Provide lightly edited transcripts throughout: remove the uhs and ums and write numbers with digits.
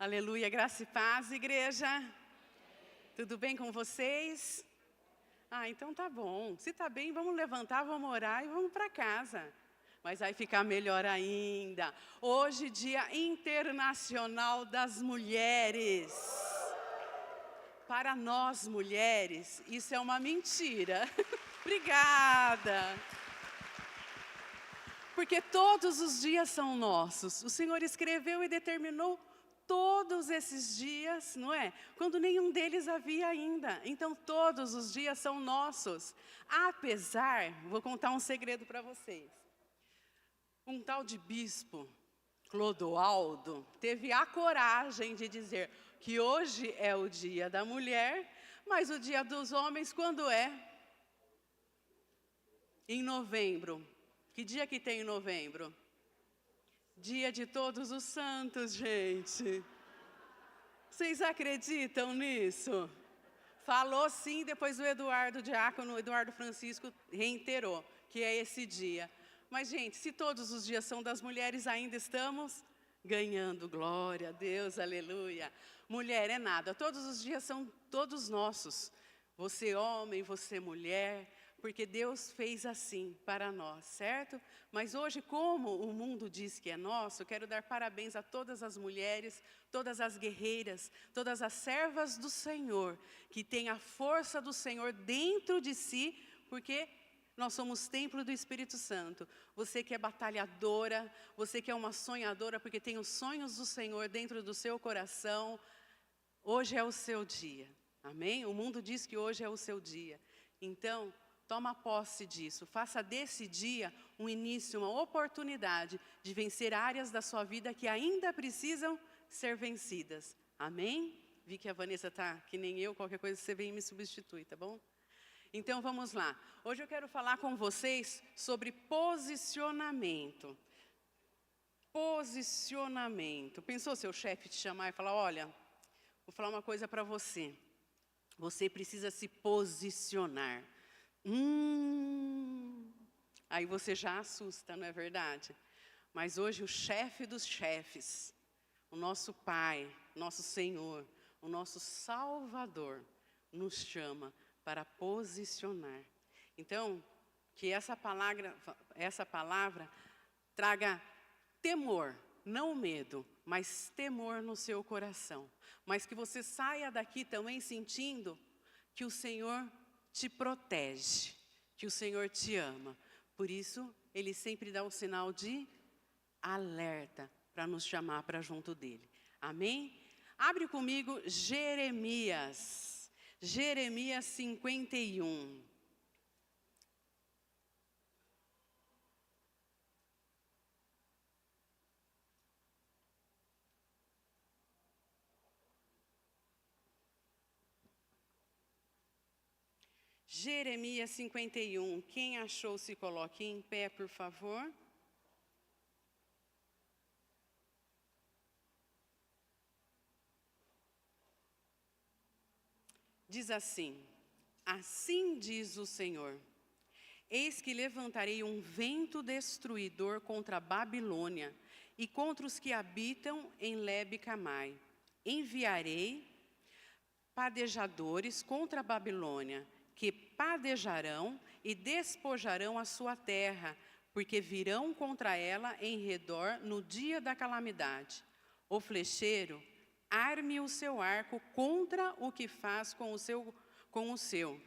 Aleluia, graça e paz, igreja. Tudo bem com vocês? Então tá bom. Se tá bem, vamos levantar, vamos orar e vamos para casa. Mas vai ficar melhor ainda. Hoje, Dia Internacional das Mulheres. Para nós, mulheres, isso é uma mentira. Obrigada. Porque todos os dias são nossos. O Senhor escreveu e determinou todos esses dias, não é? Quando nenhum deles havia ainda. Então, todos os dias são nossos. Apesar, vou contar um segredo para vocês. Um tal de bispo, Clodoaldo, teve a coragem de dizer que hoje é o dia da mulher, mas o dia dos homens quando é? Em novembro. Que dia que tem em novembro? Dia de Todos os Santos, gente. Vocês acreditam nisso? Falou sim, depois o Eduardo Diácono, Eduardo Francisco, reiterou que é esse dia. Mas, gente, se todos os dias são das mulheres, ainda estamos ganhando. Glória a Deus, aleluia. Mulher é nada, todos os dias são todos nossos. Você homem, você mulher, porque Deus fez assim para nós, certo? Mas hoje, como o mundo diz que é nosso, quero dar parabéns a todas as mulheres, todas as guerreiras, todas as servas do Senhor, que têm a força do Senhor dentro de si, porque nós somos templo do Espírito Santo. Você que é batalhadora, você que é uma sonhadora, porque tem os sonhos do Senhor dentro do seu coração, hoje é o seu dia, amém? O mundo diz que hoje é o seu dia, então toma posse disso, faça desse dia um início, uma oportunidade de vencer áreas da sua vida que ainda precisam ser vencidas. Amém? Vi que a Vanessa está que nem eu, qualquer coisa você vem e me substitui, tá bom? Então vamos lá. Hoje eu quero falar com vocês sobre posicionamento. Posicionamento. Pensou seu chefe te chamar e falar, olha, vou falar uma coisa para você. Você precisa se posicionar. Aí você já assusta, não é verdade? Mas hoje o chefe dos chefes, o nosso Pai, nosso Senhor, o nosso Salvador, nos chama para posicionar. Então, que essa palavra traga temor, não medo, mas temor no seu coração. Mas que você saia daqui também sentindo que o Senhor te protege, que o Senhor te ama. Por isso, Ele sempre dá o sinal de alerta para nos chamar para junto dEle. Amém? Abre comigo Jeremias. Jeremias 51. Jeremias 51. Quem achou, se coloque em pé, por favor. Diz assim: assim diz o Senhor, eis que levantarei um vento destruidor contra a Babilônia e contra os que habitam em Lebe-Camai. Enviarei padejadores contra a Babilônia, que padejarão e despojarão a sua terra, porque virão contra ela em redor no dia da calamidade. O flecheiro arme o seu arco contra o que faz com o seu,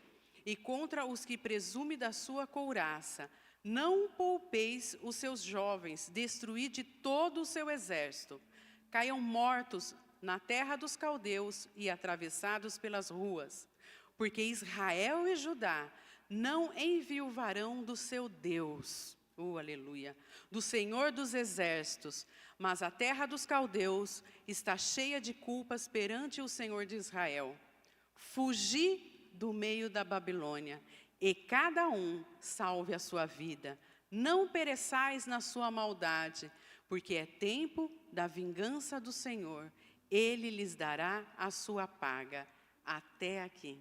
e contra os que presume da sua couraça. Não poupeis os seus jovens, destruíde todo o seu exército. Caiam mortos na terra dos caldeus e atravessados pelas ruas. Porque Israel e Judá não enviuvarão do seu Deus, aleluia, do Senhor dos exércitos, mas a terra dos caldeus está cheia de culpas perante o Senhor de Israel. Fugi do meio da Babilônia, e cada um salve a sua vida. Não pereçais na sua maldade, porque é tempo da vingança do Senhor. Ele lhes dará a sua paga. Até aqui.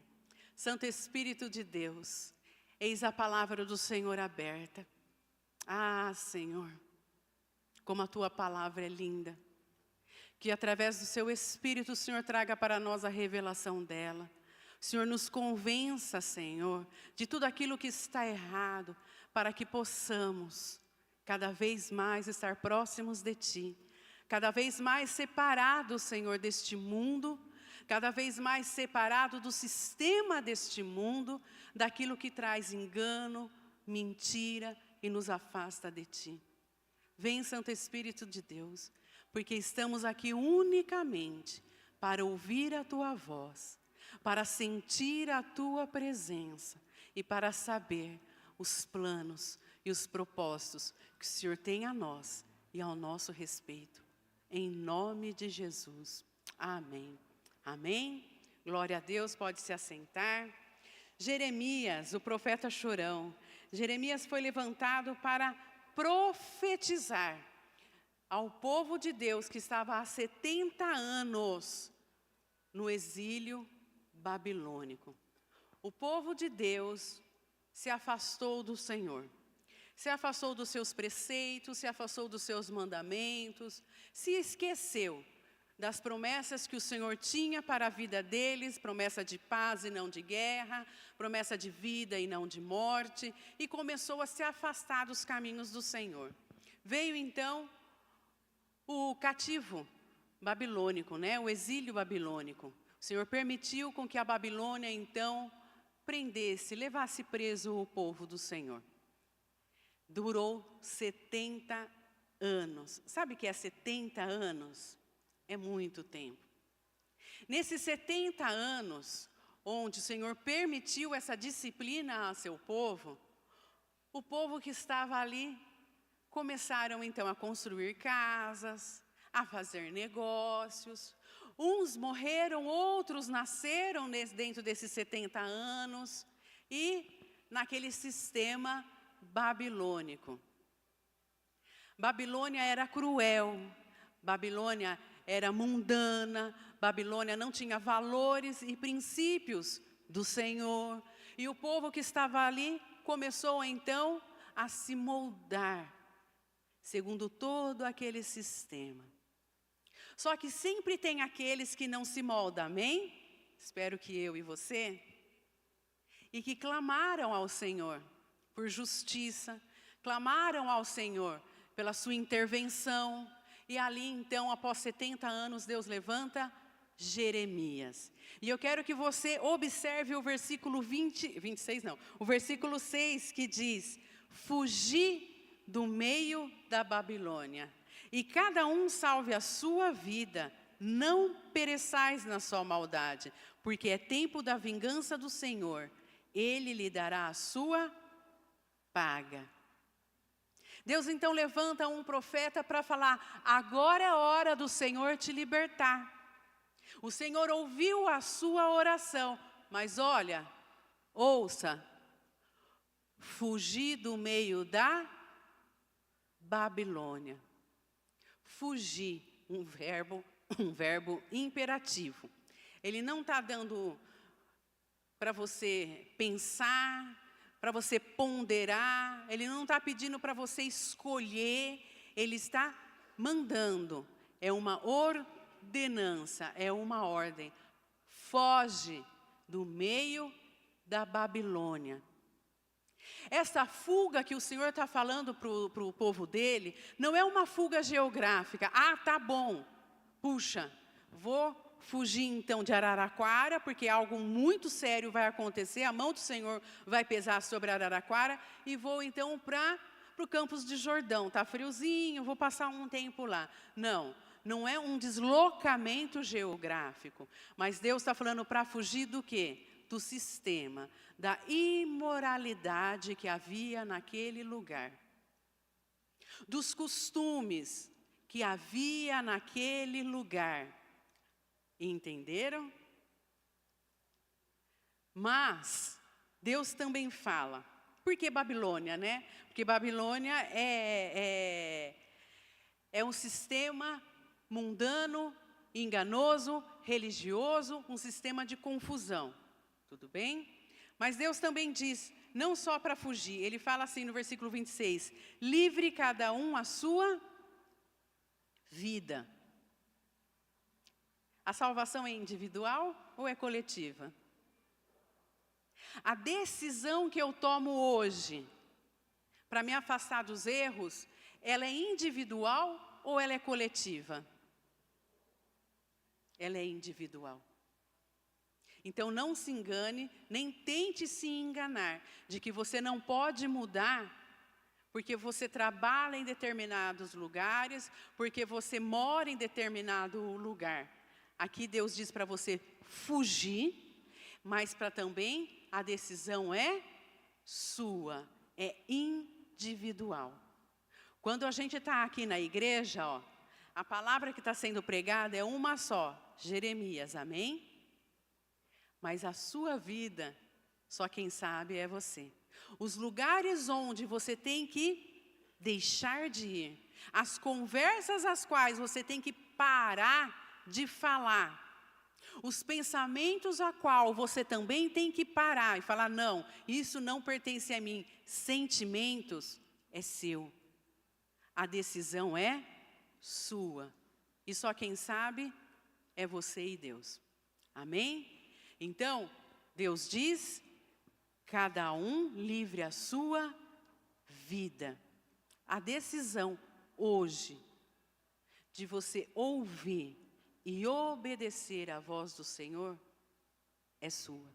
Santo Espírito de Deus, eis a palavra do Senhor aberta. Senhor, como a Tua palavra é linda. que através do seu Espírito o Senhor traga para nós a revelação dela. O Senhor nos convença, Senhor, de tudo aquilo que está errado, para que possamos cada vez mais estar próximos de Ti, cada vez mais separados, Senhor, deste mundo, cada vez mais separado do sistema deste mundo, daquilo que traz engano, mentira e nos afasta de Ti. Vem, Santo Espírito de Deus, porque estamos aqui unicamente para ouvir a Tua voz, para sentir a Tua presença e para saber os planos e os propósitos que o Senhor tem a nós e ao nosso respeito. Em nome de Jesus. Amém. Amém. Glória a Deus, pode se assentar. Jeremias, o profeta chorão. Jeremias foi levantado para profetizar ao povo de Deus que estava há 70 anos no exílio babilônico. O povo de Deus se afastou do Senhor, se afastou dos seus preceitos, se afastou dos seus mandamentos, se esqueceu das promessas que o Senhor tinha para a vida deles, promessa de paz e não de guerra, promessa de vida e não de morte, e começou a se afastar dos caminhos do Senhor. Veio então o cativo babilônico, o exílio babilônico. O Senhor permitiu com que a Babilônia então prendesse, levasse preso o povo do Senhor. Durou 70 anos. Sabe o que é 70 anos? É muito tempo. Nesses 70 anos, onde o Senhor permitiu essa disciplina a seu povo, o povo que estava ali começaram então a construir casas, a fazer negócios. Uns morreram, outros nasceram dentro desses 70 anos e naquele sistema babilônico. Babilônia era cruel, Babilônia era mundana, Babilônia não tinha valores e princípios do Senhor. E o povo que estava ali começou então a se moldar segundo todo aquele sistema. Só que sempre tem aqueles que não se moldam, amém? Espero que eu e você. E que clamaram ao Senhor por justiça, clamaram ao Senhor pela sua intervenção. E ali então, após 70 anos, Deus levanta Jeremias. E eu quero que você observe o versículo 26 não, o versículo 6 que diz: fugi do meio da Babilônia, e cada um salve a sua vida, não pereçais na sua maldade, porque é tempo da vingança do Senhor, Ele lhe dará a sua paga. Deus então levanta um profeta para falar: agora é hora do Senhor te libertar. O Senhor ouviu a sua oração, mas olha, ouça, fugir do meio da Babilônia. Fugir, um verbo imperativo. Ele não está dando para você pensar, para você ponderar, ele não está pedindo para você escolher, ele está mandando. É uma ordenança, é uma ordem. Foge do meio da Babilônia. Essa fuga que o Senhor está falando para o povo dele, não é uma fuga geográfica. Ah, tá bom, puxa, vou fugir então de Araraquara, porque algo muito sério vai acontecer, a mão do Senhor vai pesar sobre Araraquara, e vou então para o Campos de Jordão. Está friozinho, vou passar um tempo lá. Não, não é um deslocamento geográfico, mas Deus está falando para fugir do quê? Do sistema, da imoralidade que havia naquele lugar, dos costumes que havia naquele lugar. Entenderam? Mas Deus também fala. Por que Babilônia, Porque Babilônia é um sistema mundano, enganoso, religioso, um sistema de confusão. Tudo bem? Mas Deus também diz, não só para fugir, Ele fala assim no versículo 26, livre cada um a sua vida. A salvação é individual ou é coletiva? A decisão que eu tomo hoje para me afastar dos erros, ela é individual ou ela é coletiva? Ela é individual. Então não se engane, nem tente se enganar de que você não pode mudar porque você trabalha em determinados lugares, porque você mora em determinado lugar. Aqui Deus diz para você fugir, mas para também a decisão é sua, é individual. Quando a gente está aqui na igreja, ó, a palavra que está sendo pregada é uma só, Jeremias, amém? Mas a sua vida, só quem sabe é você. Os lugares onde você tem que deixar de ir, as conversas às quais você tem que parar de falar, os pensamentos a qual você também tem que parar e falar, não, isso não pertence a mim, sentimentos é seu, a decisão é sua, e só quem sabe é você e Deus, amém? Então, Deus diz, cada um livre a sua vida. A decisão hoje de você ouvir e obedecer à voz do Senhor é sua.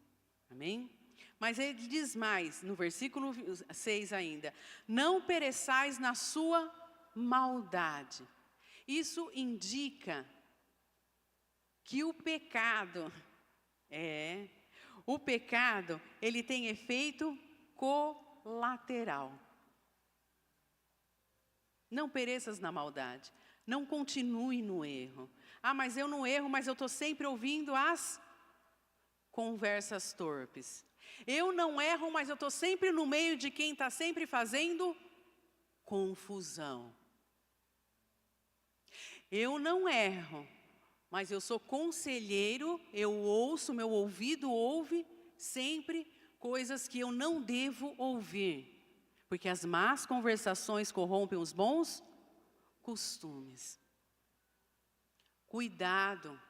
Amém? Mas ele diz mais, no versículo 6 ainda, não pereçais na sua maldade. Isso indica que o pecado, ele tem efeito colateral. Não pereças na maldade, não continue no erro. Ah, mas eu não erro, mas eu estou sempre ouvindo as conversas torpes. Eu não erro, mas eu estou sempre no meio de quem está sempre fazendo confusão. Eu não erro, mas eu sou conselheiro, eu ouço, meu ouvido ouve sempre coisas que eu não devo ouvir. Porque as más conversações corrompem os bons costumes. Cuidado.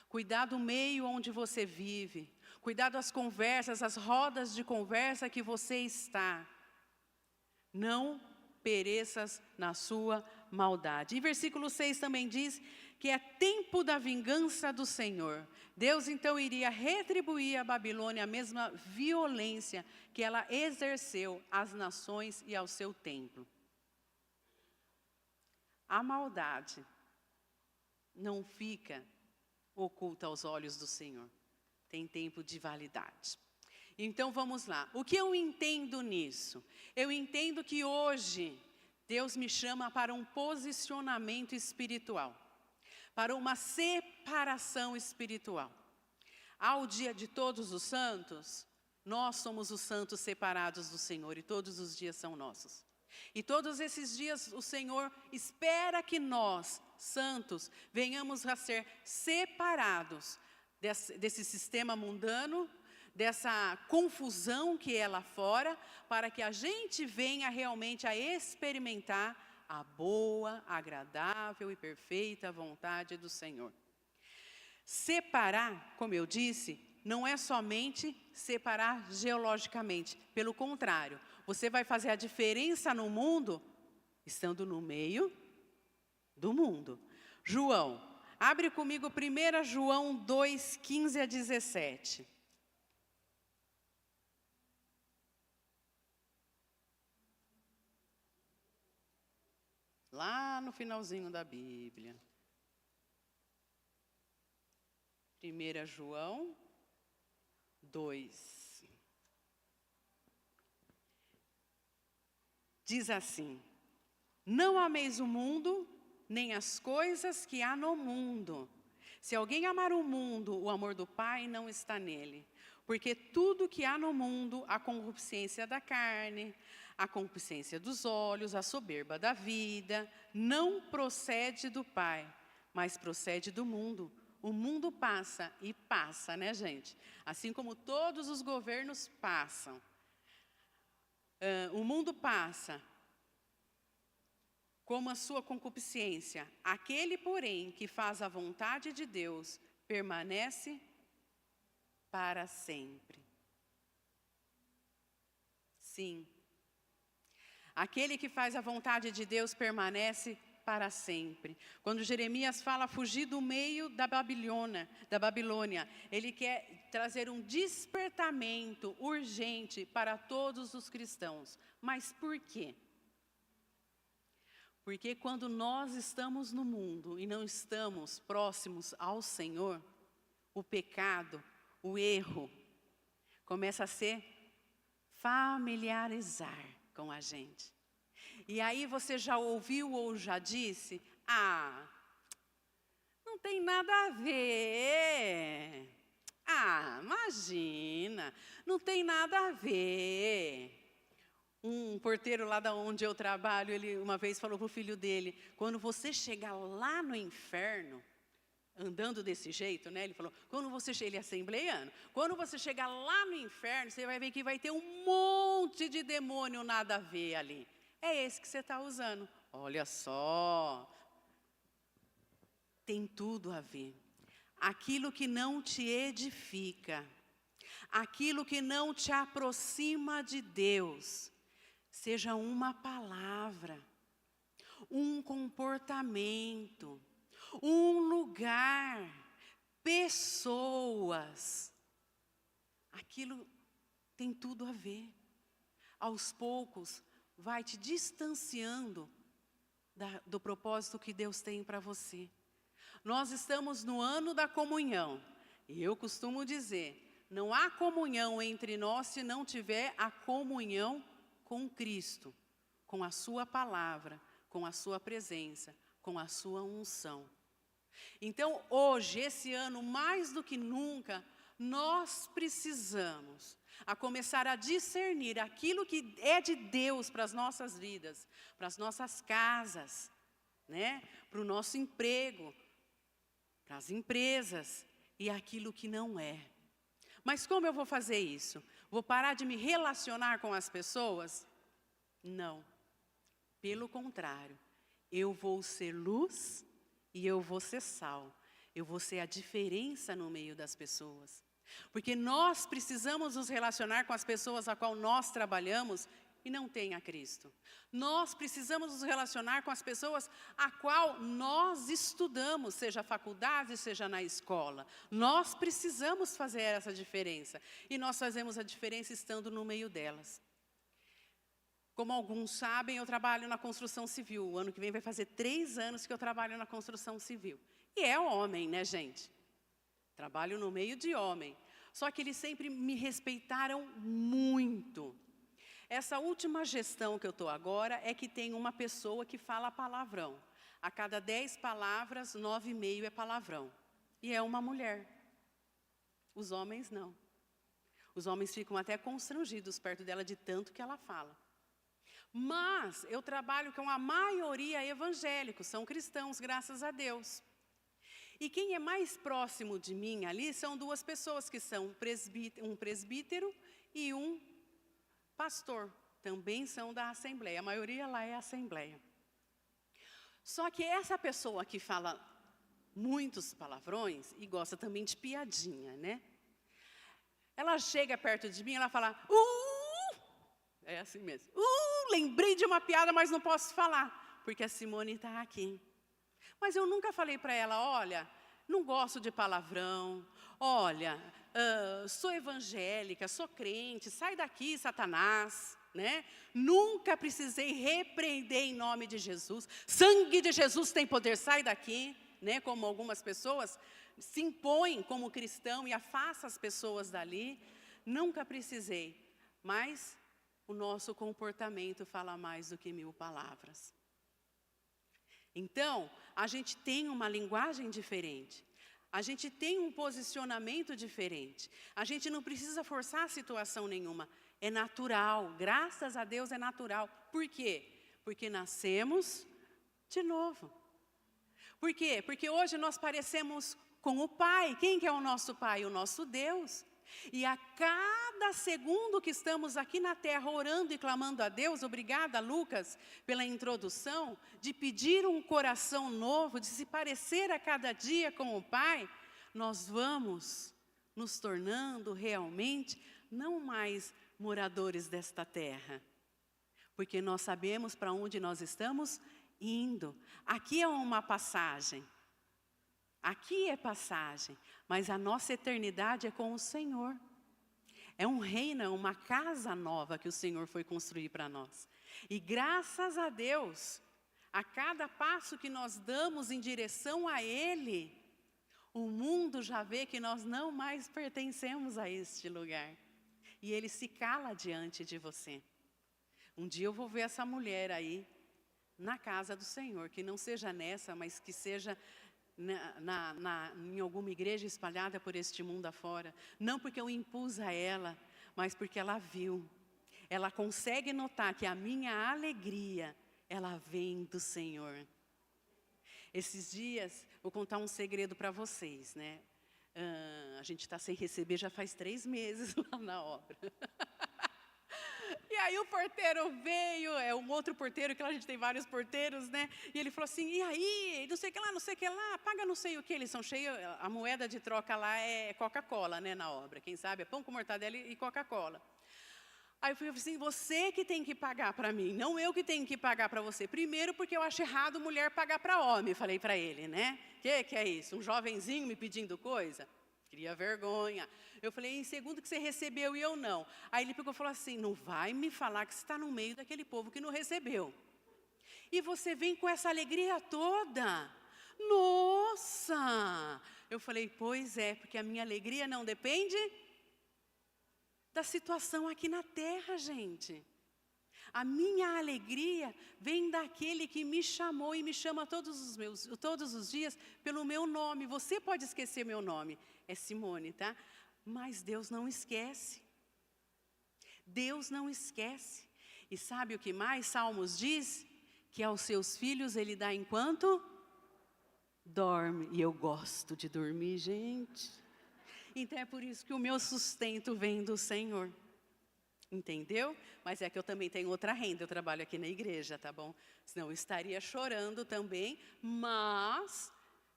Cuidado o meio onde você vive. Cuidado as conversas, as rodas de conversa que você está. Não pereças na sua maldade. E versículo 6 também diz que é tempo da vingança do Senhor. Deus então iria retribuir à Babilônia a mesma violência que ela exerceu às nações e ao seu templo. A maldade não fica oculta aos olhos do Senhor. Tem tempo de validade. Então vamos lá. O que eu entendo nisso? Eu entendo que hoje Deus me chama para um posicionamento espiritual, para uma separação espiritual. Ao dia de todos os santos, nós somos os santos separados do Senhor e todos os dias são nossos. E todos esses dias o Senhor espera que nós, santos, venhamos a ser separados desse sistema mundano, dessa confusão que é lá fora, para que a gente venha realmente a experimentar a boa, agradável e perfeita vontade do Senhor. Separar, como eu disse, não é somente separar geologicamente. Pelo contrário, você vai fazer a diferença no mundo, estando no meio do mundo. João, abre comigo 1 João 2, 15 a 17. Lá no finalzinho da Bíblia. 1 João 2. Diz assim: não ameis o mundo, nem as coisas que há no mundo. Se alguém amar o mundo, o amor do Pai não está nele. Porque tudo que há no mundo, a concupiscência da carne, a concupiscência dos olhos, a soberba da vida, não procede do Pai, mas procede do mundo. O mundo passa e passa, né, gente? Assim como todos os governos passam. O mundo passa, como a sua concupiscência. Aquele, porém, que faz a vontade de Deus, permanece para sempre. Sim. Aquele que faz a vontade de Deus permanece para sempre. Quando Jeremias fala fugir do meio da Babilônia, ele quer trazer um despertamento urgente para todos os cristãos. Mas por quê? Porque quando nós estamos no mundo e não estamos próximos ao Senhor, o pecado, o erro, começa a se familiarizar com a gente. E aí você já ouviu ou já disse, não tem nada a ver. Imagina, não tem nada a ver. Um porteiro lá da onde eu trabalho, ele uma vez falou para o filho dele, quando você chegar lá no inferno, andando desse jeito, né? Ele falou, ele é assembleiano, quando você chegar lá no inferno, você vai ver que vai ter um monte de demônio nada a ver ali. É esse que você está usando. Olha só, tem tudo a ver. Aquilo que não te edifica, aquilo que não te aproxima de Deus, seja uma palavra, um comportamento, um lugar, pessoas, aquilo tem tudo a ver. Aos poucos, vai te distanciando do propósito que Deus tem para você. Nós estamos no ano da comunhão, e eu costumo dizer, não há comunhão entre nós se não tiver a comunhão com Cristo, com a sua palavra, com a sua presença, com a sua unção. Então, hoje, esse ano, mais do que nunca, nós precisamos a começar a discernir aquilo que é de Deus para as nossas vidas, para as nossas casas, né? Para o nosso emprego, para as empresas, e aquilo que não é. Mas como eu vou fazer isso? Vou parar de me relacionar com as pessoas? Não. Pelo contrário, eu vou ser luz e eu vou ser sal. Eu vou ser a diferença no meio das pessoas. Porque nós precisamos nos relacionar com as pessoas a qual nós trabalhamos e não tem a Cristo. Nós precisamos nos relacionar com as pessoas a qual nós estudamos, seja faculdade, seja na escola. Nós precisamos fazer essa diferença. E nós fazemos a diferença estando no meio delas. Como alguns sabem, eu trabalho na construção civil. O ano que vem vai fazer 3 anos que eu trabalho na construção civil. E é homem, né, gente? Trabalho no meio de homem. Só que eles sempre me respeitaram muito. Essa última gestão que eu estou agora é que tem uma pessoa que fala palavrão. A cada 10 palavras, 9,5 é palavrão. E é uma mulher. Os homens não. Os homens ficam até constrangidos perto dela de tanto que ela fala. Mas eu trabalho com a maioria evangélicos, são cristãos, graças a Deus. E quem é mais próximo de mim ali são 2 pessoas, que são um presbítero e um pastor. Também são da Assembleia, a maioria lá é Assembleia. Só que essa pessoa que fala muitos palavrões e gosta também de piadinha, né? Ela chega perto de mim e ela fala, é assim mesmo, lembrei de uma piada, mas não posso falar, porque a Simone está aqui. Mas eu nunca falei para ela, olha, não gosto de palavrão, olha, sou evangélica, sou crente, sai daqui, Satanás, né? Nunca precisei repreender em nome de Jesus, sangue de Jesus tem poder, sai daqui, né? Como algumas pessoas se impõem como cristão e afastam as pessoas dali, nunca precisei, mas o nosso comportamento fala mais do que 1000 palavras. Então, a gente tem uma linguagem diferente, a gente tem um posicionamento diferente, a gente não precisa forçar a situação nenhuma, é natural, graças a Deus é natural. Por quê? Porque nascemos de novo. Por quê? Porque hoje nós parecemos com o Pai. Quem que é o nosso Pai? O nosso Deus. E a cada segundo que estamos aqui na terra orando e clamando a Deus, obrigada, Lucas, pela introdução, de pedir um coração novo, de se parecer a cada dia com o Pai, nós vamos nos tornando realmente não mais moradores desta terra, porque nós sabemos para onde nós estamos indo. Aqui é uma passagem. Aqui é passagem, mas a nossa eternidade é com o Senhor. É um reino, é uma casa nova que o Senhor foi construir para nós. E graças a Deus, a cada passo que nós damos em direção a Ele, o mundo já vê que nós não mais pertencemos a este lugar. E Ele se cala diante de você. Um dia eu vou ver essa mulher aí, na casa do Senhor, que não seja nessa, mas que seja em alguma igreja espalhada por este mundo afora. Não porque eu impus a ela, mas porque ela viu. Ela consegue notar que a minha alegria, ela vem do Senhor. Esses dias, vou contar um segredo para vocês, né? A gente está sem receber já faz 3 meses lá na obra. E aí o porteiro veio, é um outro porteiro, que lá a gente tem vários porteiros, né? E ele falou assim, e aí, não sei o que lá, paga não sei o que, eles são cheios, a moeda de troca lá é Coca-Cola, né, na obra, quem sabe é pão com mortadela e Coca-Cola. Aí eu falei assim, você que tem que pagar para mim, não eu que tenho que pagar para você. Primeiro porque eu acho errado mulher pagar para homem, falei para ele, né? Que é isso, um jovenzinho me pedindo coisa? Cria vergonha. Eu falei, em segundo que você recebeu e eu não. Aí ele pegou e falou assim, não vai me falar que você está no meio daquele povo que não recebeu. E você vem com essa alegria toda. Nossa! Eu falei, pois é, porque a minha alegria não depende da situação aqui na terra, gente. A minha alegria vem daquele que me chamou e me chama todos os dias pelo meu nome. Você pode esquecer meu nome, é Simone, tá? Mas Deus não esquece. Deus não esquece. E sabe o que mais Salmos diz? Que aos seus filhos Ele dá enquanto dorme. E eu gosto de dormir, gente. Então é por isso que o meu sustento vem do Senhor. Entendeu? Mas é que eu também tenho outra renda, eu trabalho aqui na igreja, tá bom? Senão eu estaria chorando também, mas,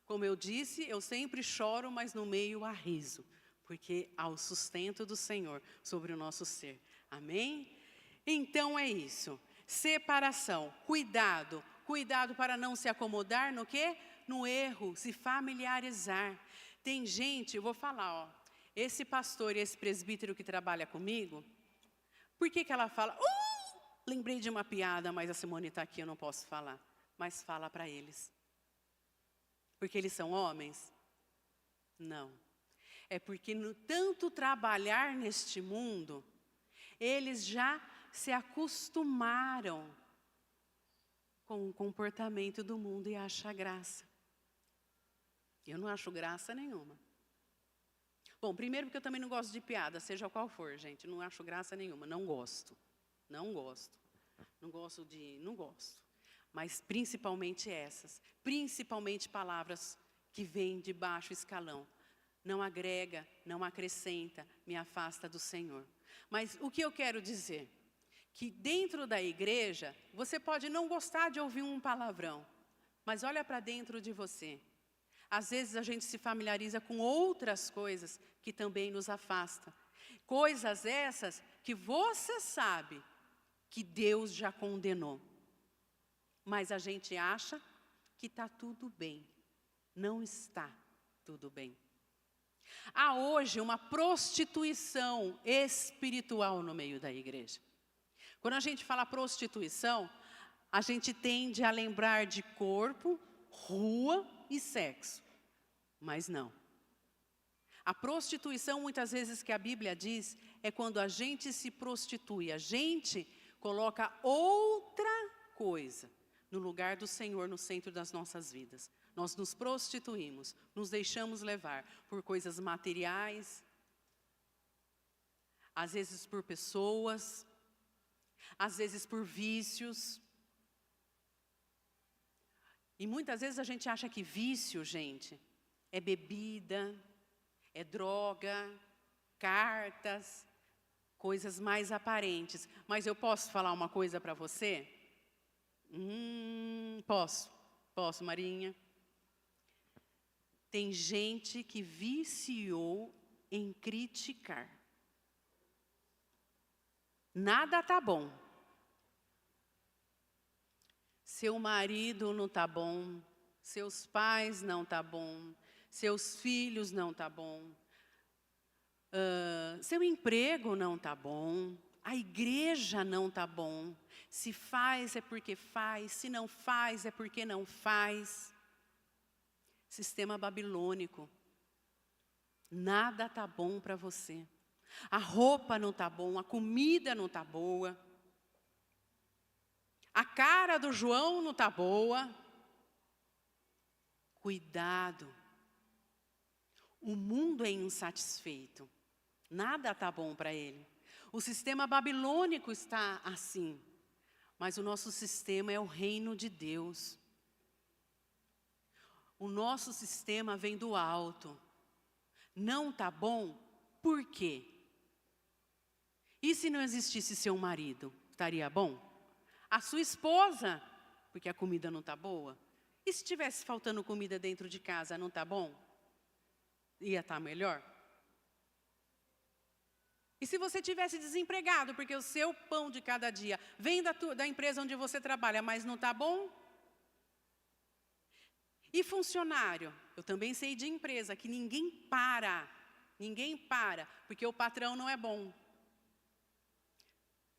como eu disse, eu sempre choro, mas no meio há riso, porque há o sustento do Senhor sobre o nosso ser. Amém? Então é isso. Separação, cuidado para não se acomodar no quê? No erro, se familiarizar. Tem gente, eu vou falar, ó, esse pastor e esse presbítero que trabalha comigo, por que ela fala, lembrei de uma piada, mas a Simone está aqui, eu não posso falar. Mas fala para eles. Porque eles são homens? Não. É porque no tanto trabalhar neste mundo, eles já se acostumaram com o comportamento do mundo e acham graça. Eu não acho graça nenhuma. Bom, primeiro porque eu também não gosto de piada, seja qual for, gente. Não acho graça nenhuma, não gosto. Não gosto. Não gosto. Mas principalmente essas. Principalmente palavras que vêm de baixo escalão. Não agrega, não acrescenta, me afasta do Senhor. Mas o que eu quero dizer? Que dentro da igreja, você pode não gostar de ouvir um palavrão. Mas olha para dentro de você. Às vezes a gente se familiariza com outras coisas que também nos afastam. Coisas essas que você sabe que Deus já condenou. Mas a gente acha que está tudo bem. Não está tudo bem. Há hoje uma prostituição espiritual no meio da igreja. Quando a gente fala prostituição, a gente tende a lembrar de corpo, rua e sexo, mas não. A prostituição, muitas vezes que a Bíblia diz, é quando a gente se prostitui, a gente coloca outra coisa no lugar do Senhor, no centro das nossas vidas. Nós nos prostituímos, nos deixamos levar por coisas materiais, às vezes por pessoas, às vezes por vícios. E muitas vezes a gente acha que vício, gente, é bebida, é droga, cartas, coisas mais aparentes. Mas eu posso falar uma coisa para você? Posso, Marinha. Tem gente que viciou em criticar. Nada tá bom. Seu marido não tá bom, seus pais não tá bom, seus filhos não tá bom, seu emprego não tá bom, a igreja não tá bom. Se faz é porque faz, se não faz é porque não faz. Sistema babilônico. Nada tá bom para você. A roupa não tá bom, a comida não tá boa. A cara do João não tá boa. Cuidado. O mundo é insatisfeito. Nada tá bom para ele. O sistema babilônico está assim. Mas o nosso sistema é o reino de Deus. O nosso sistema vem do alto. Não tá bom? Por quê? E se não existisse seu marido, estaria bom? A sua esposa, porque a comida não tá boa? E se tivesse faltando comida dentro de casa, não tá bom? Ia estar melhor? E se você tivesse desempregado, porque o seu pão de cada dia vem da empresa onde você trabalha, mas não está bom? E funcionário? Eu também sei de empresa que ninguém para, porque o patrão não é bom.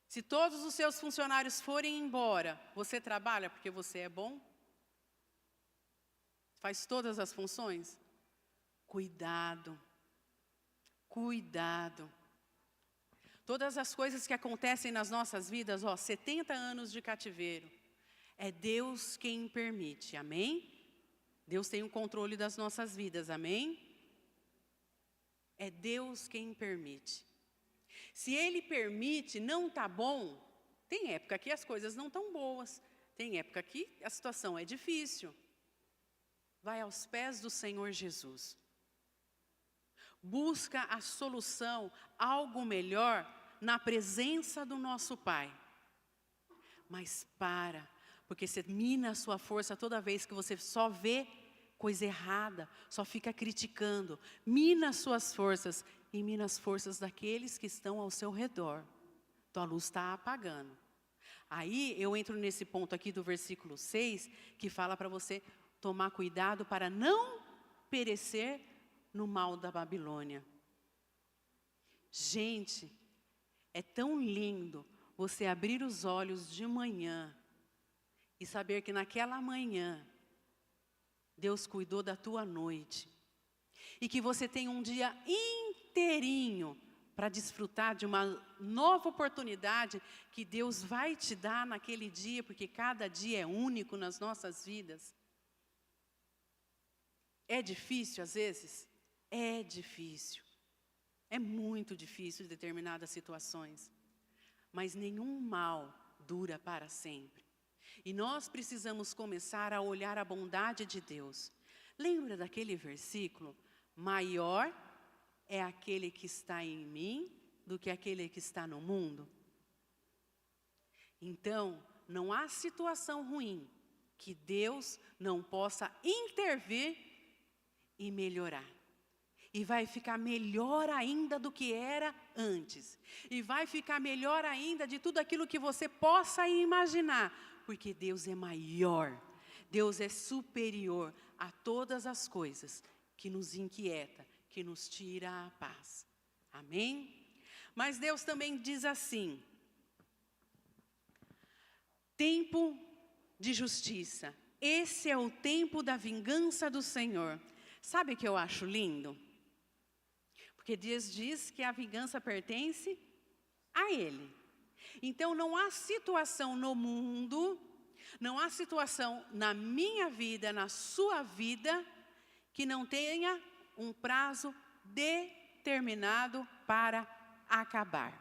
Se todos os seus funcionários forem embora, você trabalha porque você é bom? Faz todas as funções? Cuidado, cuidado. Todas as coisas que acontecem nas nossas vidas, 70 anos de cativeiro, é Deus quem permite, amém? Deus tem o controle das nossas vidas, amém? É Deus quem permite. Se Ele permite, não está bom, tem época que as coisas não estão boas, tem época que a situação é difícil. Vai aos pés do Senhor Jesus. Busca a solução, algo melhor, na presença do nosso Pai. Mas porque você mina a sua força toda vez que você só vê coisa errada, só fica criticando. Mina as suas forças e mina as forças daqueles que estão ao seu redor. Tua luz está apagando. Aí eu entro nesse ponto aqui do versículo 6, que fala para você tomar cuidado para não perecer no mal da Babilônia. Gente, é tão lindo você abrir os olhos de manhã e saber que naquela manhã Deus cuidou da tua noite. E que você tem um dia inteirinho para desfrutar de uma nova oportunidade que Deus vai te dar naquele dia, porque cada dia é único nas nossas vidas. É difícil às vezes? É difícil. É muito difícil em determinadas situações. Mas nenhum mal dura para sempre. E nós precisamos começar a olhar a bondade de Deus. Lembra daquele versículo? Maior é aquele que está em mim do que aquele que está no mundo. Então, não há situação ruim que Deus não possa intervir e melhorar. E vai ficar melhor ainda do que era antes. E vai ficar melhor ainda de tudo aquilo que você possa imaginar. Porque Deus é maior. Deus é superior a todas as coisas que nos inquieta, que nos tira a paz. Amém? Mas Deus também diz assim: tempo de justiça. Esse é o tempo da vingança do Senhor. Sabe o que eu acho lindo? Porque Deus diz que a vingança pertence a Ele. Então não há situação no mundo, não há situação na minha vida, na sua vida, que não tenha um prazo determinado para acabar.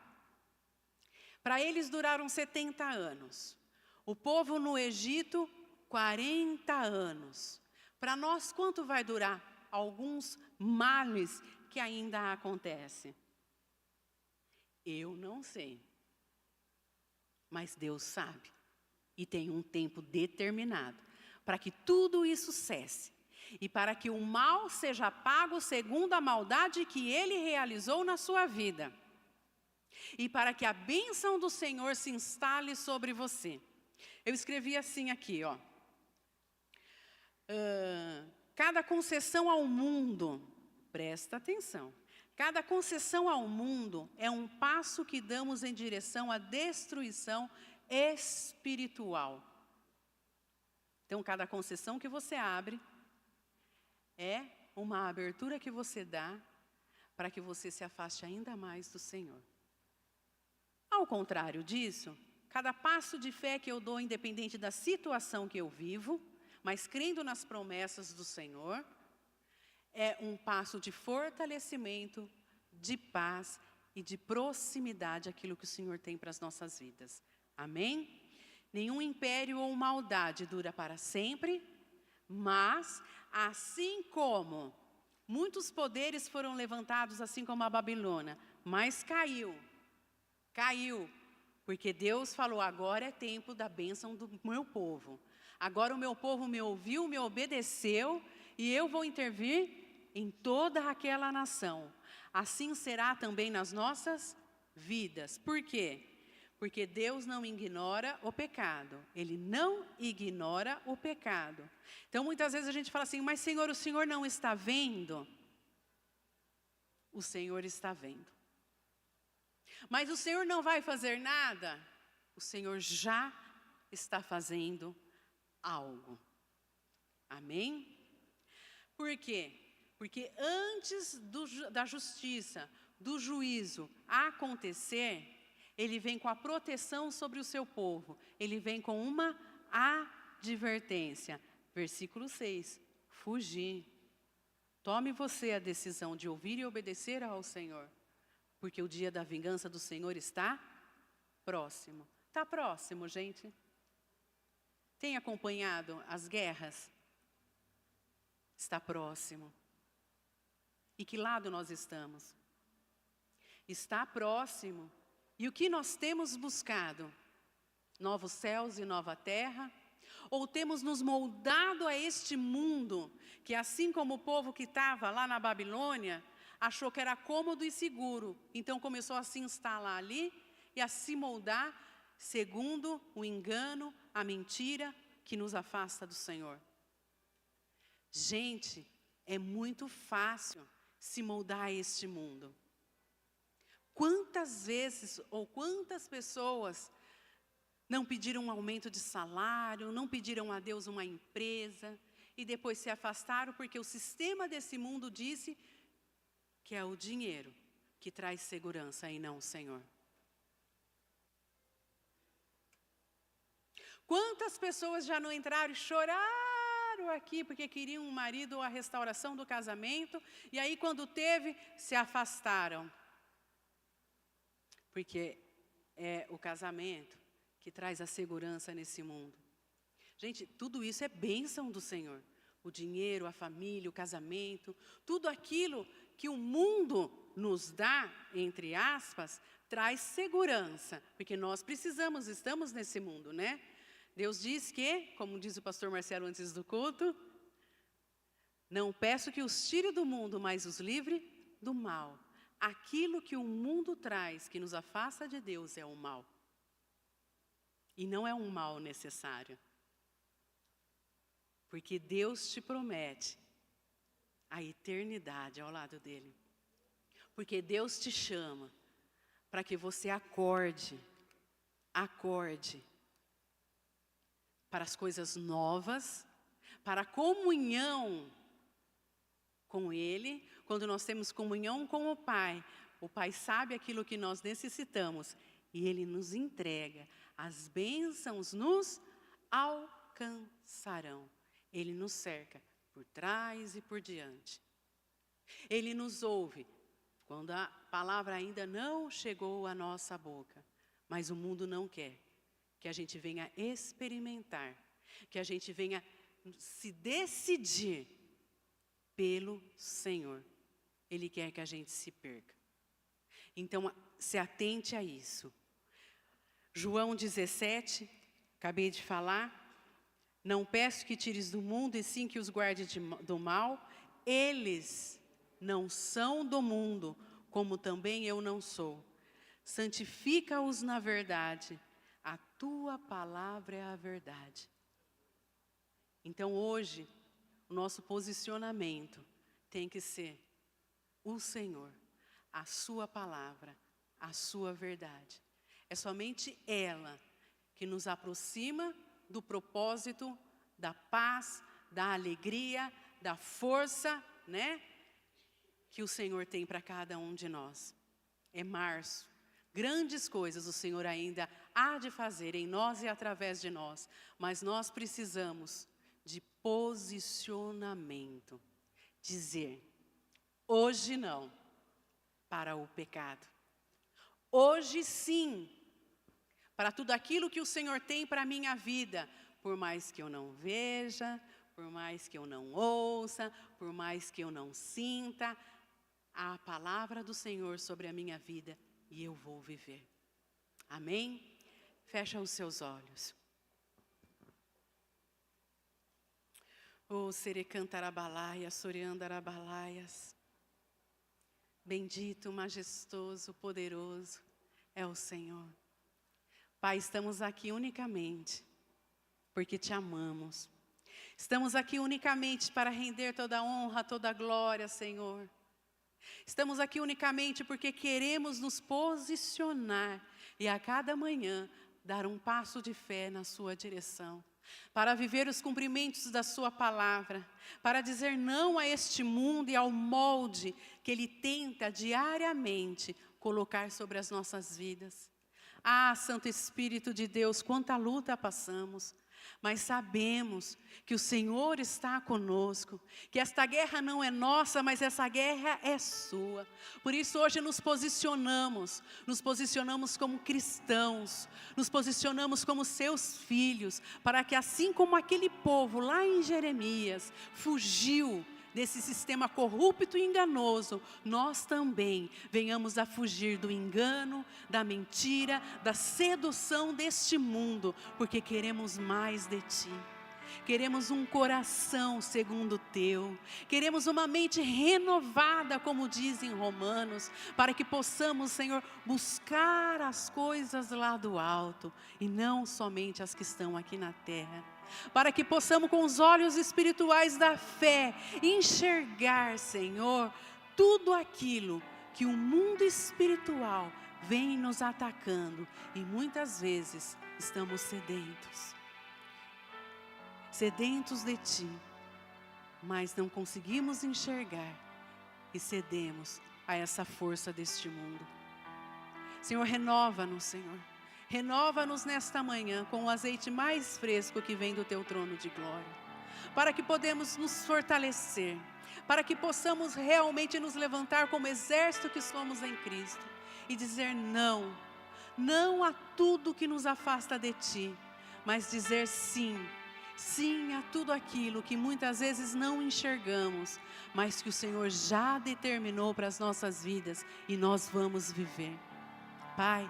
Para eles duraram 70 anos. O povo no Egito, 40 anos. Para nós, quanto vai durar? Alguns males que ainda acontecem. Eu não sei. Mas Deus sabe. E tem um tempo determinado para que tudo isso cesse. E para que o mal seja pago segundo a maldade que ele realizou na sua vida. E para que a bênção do Senhor se instale sobre você. Eu escrevi assim aqui, ó. Cada concessão ao mundo, presta atenção. Cada concessão ao mundo é um passo que damos em direção à destruição espiritual. Então, cada concessão que você abre é uma abertura que você dá para que você se afaste ainda mais do Senhor. Ao contrário disso, cada passo de fé que eu dou, independente da situação que eu vivo, mas crendo nas promessas do Senhor, é um passo de fortalecimento, de paz e de proximidade àquilo que o Senhor tem para as nossas vidas. Amém? Nenhum império ou maldade dura para sempre, mas assim como muitos poderes foram levantados, assim como a Babilônia, mas caiu, porque Deus falou, agora é tempo da bênção do meu povo. Agora o meu povo me ouviu, me obedeceu, e eu vou intervir em toda aquela nação. Assim será também nas nossas vidas. Por quê? Porque Deus não ignora o pecado. Ele não ignora o pecado. Então, muitas vezes a gente fala assim, mas Senhor, o Senhor não está vendo? O Senhor está vendo. Mas o Senhor não vai fazer nada? O Senhor já está fazendo algo. Amém? Por quê? Porque antes da justiça, do juízo acontecer, ele vem com a proteção sobre o seu povo. Ele vem com uma advertência. Versículo 6. Fugir. Tome você a decisão de ouvir e obedecer ao Senhor. Porque o dia da vingança do Senhor está próximo. Está próximo, gente? Tem acompanhado as guerras? Está próximo. E que lado nós estamos? Está próximo. E o que nós temos buscado? Novos céus e nova terra? Ou temos nos moldado a este mundo, que assim como o povo que estava lá na Babilônia, achou que era cômodo e seguro. Então começou a se instalar ali e a se moldar segundo o engano, a mentira que nos afasta do Senhor. Gente, é muito fácil se moldar a este mundo. Quantas vezes ou quantas pessoas não pediram um aumento de salário, não pediram a Deus uma empresa e depois se afastaram porque o sistema desse mundo disse que é o dinheiro que traz segurança e não o Senhor. Quantas pessoas já não entraram e choraram aqui porque queriam um marido ou a restauração do casamento, e aí quando teve, se afastaram. Porque é o casamento que traz a segurança nesse mundo. Gente, tudo isso é bênção do Senhor. O dinheiro, a família, o casamento, tudo aquilo que o mundo nos dá, entre aspas, traz segurança. Porque nós precisamos, estamos nesse mundo, né? Deus diz que, como diz o pastor Marcelo antes do culto, não peço que os tire do mundo, mas os livre do mal. Aquilo que o mundo traz, que nos afasta de Deus, é o mal. E não é um mal necessário. Porque Deus te promete a eternidade ao lado dele. Porque Deus te chama para que você acorde para as coisas novas, para a comunhão com Ele. Quando nós temos comunhão com o Pai sabe aquilo que nós necessitamos e Ele nos entrega. As bênçãos nos alcançarão. Ele nos cerca por trás e por diante. Ele nos ouve quando a palavra ainda não chegou à nossa boca. Mas o mundo não quer que a gente venha experimentar, que a gente venha se decidir pelo Senhor. Ele quer que a gente se perca. Então, se atente a isso. João 17, acabei de falar. Não peço que tires do mundo, e sim que os guarde do mal. Eles não são do mundo, como também eu não sou. Santifica-os na verdade. A tua palavra é a verdade. Então hoje, o nosso posicionamento tem que ser o Senhor, a sua palavra, a sua verdade. É somente ela que nos aproxima do propósito, da paz, da alegria, da força, né? Que o Senhor tem para cada um de nós. É março. Grandes coisas o Senhor ainda há de fazer em nós e através de nós. Mas nós precisamos de posicionamento. Dizer, hoje não, para o pecado. Hoje sim, para tudo aquilo que o Senhor tem para a minha vida. Por mais que eu não veja, por mais que eu não ouça, por mais que eu não sinta, a palavra do Senhor sobre a minha vida e eu vou viver. Amém? Fecha os seus olhos. Oh, Serecantarabalaia, Soriandarabalaia. Bendito, majestoso, poderoso é o Senhor. Pai, estamos aqui unicamente porque te amamos. Estamos aqui unicamente para render toda a honra, toda a glória, Senhor. Estamos aqui unicamente porque queremos nos posicionar e a cada manhã dar um passo de fé na sua direção. Para viver os cumprimentos da sua palavra, para dizer não a este mundo e ao molde que ele tenta diariamente colocar sobre as nossas vidas. Ah, Santo Espírito de Deus, quanta luta passamos, mas sabemos que o Senhor está conosco, que esta guerra não é nossa, mas essa guerra é sua. Por isso hoje nos posicionamos como cristãos, nos posicionamos como seus filhos, para que assim como aquele povo lá em Jeremias fugiu desse sistema corrupto e enganoso, nós também venhamos a fugir do engano, da mentira, da sedução deste mundo, porque queremos mais de Ti. Queremos um coração segundo o Teu, queremos uma mente renovada, como diz em Romanos, para que possamos, Senhor, buscar as coisas lá do alto, e não somente as que estão aqui na terra. Para que possamos com os olhos espirituais da fé enxergar, Senhor, tudo aquilo que o mundo espiritual vem nos atacando e muitas vezes estamos sedentos de Ti, mas não conseguimos enxergar e cedemos a essa força deste mundo. Senhor, renova-nos, Senhor. Renova-nos nesta manhã com o azeite mais fresco que vem do Teu trono de glória, para que podemos nos fortalecer, para que possamos realmente nos levantar como exército que somos em Cristo e dizer não, não a tudo que nos afasta de Ti, mas dizer sim, sim a tudo aquilo que muitas vezes não enxergamos, mas que o Senhor já determinou para as nossas vidas e nós vamos viver. Pai,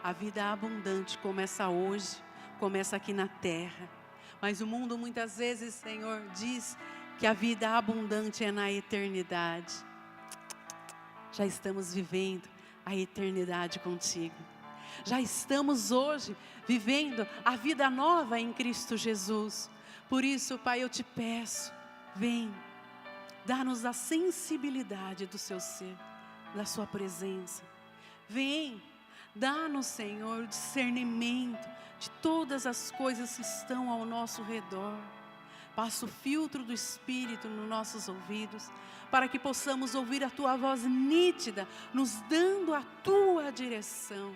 a vida abundante começa hoje, começa aqui na terra. Mas o mundo muitas vezes, Senhor, diz que a vida abundante é na eternidade. Já estamos vivendo a eternidade contigo. Já estamos hoje vivendo a vida nova em Cristo Jesus. Por isso, Pai, eu te peço, vem, dá-nos a sensibilidade do seu ser, da sua presença. Vem, dá-nos, Senhor, o discernimento de todas as coisas que estão ao nosso redor. Passa o filtro do Espírito nos nossos ouvidos, para que possamos ouvir a Tua voz nítida, nos dando a Tua direção.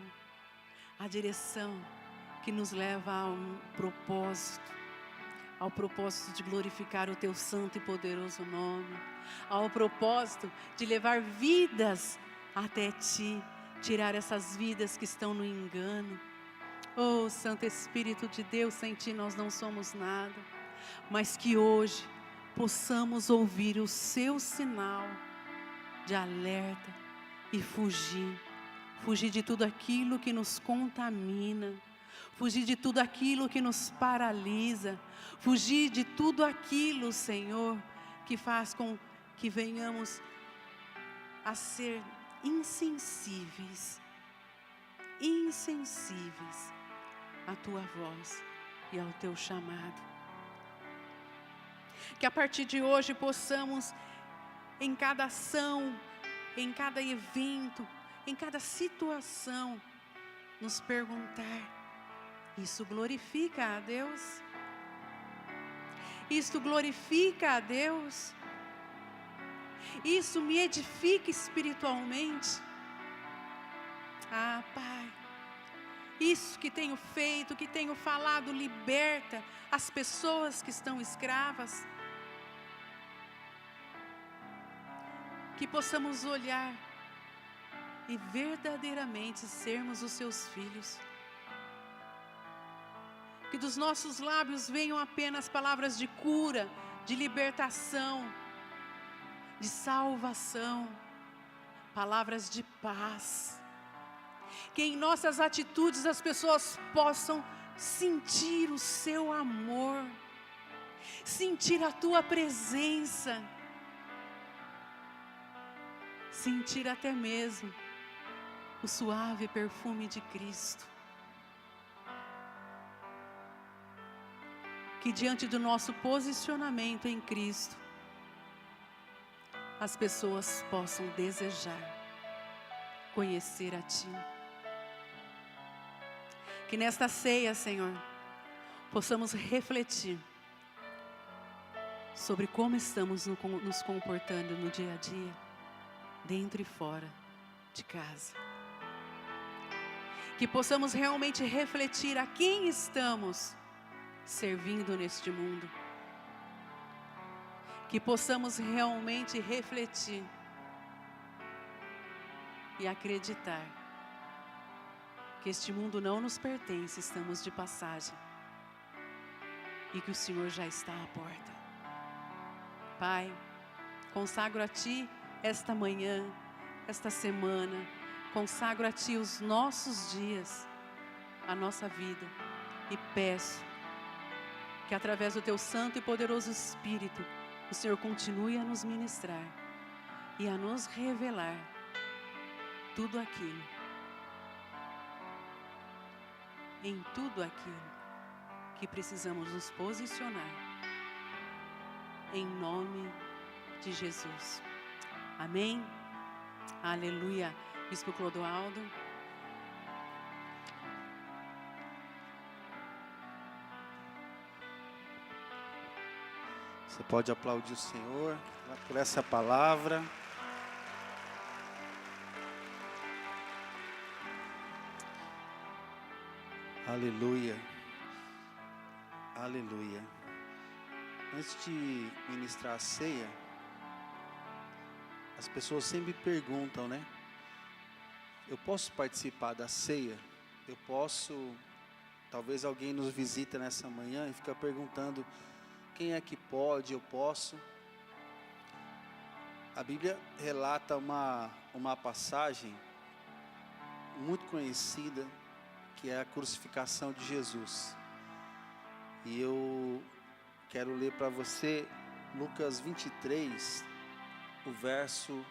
A direção que nos leva ao propósito de glorificar o Teu santo e poderoso nome, ao propósito de levar vidas até Ti, tirar essas vidas que estão no engano. Oh, Santo Espírito de Deus, sem Ti nós não somos nada, mas que hoje possamos ouvir o Seu sinal de alerta e fugir fugir de tudo aquilo que nos contamina, fugir de tudo aquilo que nos paralisa, fugir de tudo aquilo, Senhor, que faz com que venhamos a ser insensíveis à Tua voz e ao Teu chamado. Que a partir de hoje possamos, em cada ação, em cada evento, em cada situação, nos perguntar: isso glorifica a Deus? Isso glorifica a Deus? Isso me edifica espiritualmente? Ah, Pai, isso que tenho feito, que tenho falado, liberta as pessoas que estão escravas. Que possamos olhar e verdadeiramente sermos os Seus filhos. Que dos nossos lábios venham apenas palavras de cura, de libertação, de salvação, palavras de paz. Que em nossas atitudes as pessoas possam sentir o Seu amor, sentir a Tua presença, sentir até mesmo o suave perfume de Cristo. Que diante do nosso posicionamento em Cristo, as pessoas possam desejar conhecer a Ti. Que nesta ceia, Senhor, possamos refletir sobre como estamos nos comportando no dia a dia, dentro e fora de casa. Que possamos realmente refletir a quem estamos servindo neste mundo. Que possamos realmente refletir e acreditar que este mundo não nos pertence, estamos de passagem e que o Senhor já está à porta. Pai, consagro a Ti esta manhã, esta semana, consagro a Ti os nossos dias, a nossa vida, e peço que através do Teu santo e poderoso Espírito, o Senhor continue a nos ministrar e a nos revelar tudo aquilo, em tudo aquilo que precisamos nos posicionar, em nome de Jesus. Amém? Aleluia. Bispo Clodoaldo. Você pode aplaudir o Senhor por essa palavra. Aleluia. Aleluia. Antes de ministrar a ceia, as pessoas sempre perguntam, né? Eu posso participar da ceia? Eu posso... Talvez alguém nos visita nessa manhã e fica perguntando: quem é que pode? Eu posso? A Bíblia relata uma passagem muito conhecida, que é a crucificação de Jesus. E eu quero ler para você Lucas 23, o verso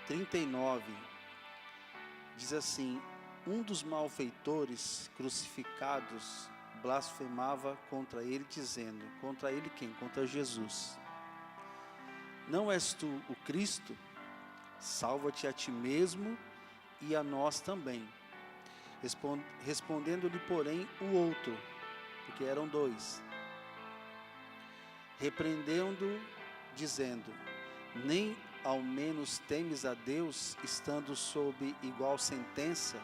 39. Diz assim: um dos malfeitores crucificados blasfemava contra ele, dizendo... Contra ele quem? Contra Jesus. Não és tu o Cristo? Salva-te a ti mesmo e a nós também. Respondendo-lhe, porém, o outro, porque eram dois, repreendendo, dizendo: nem ao menos temes a Deus, estando sob igual sentença?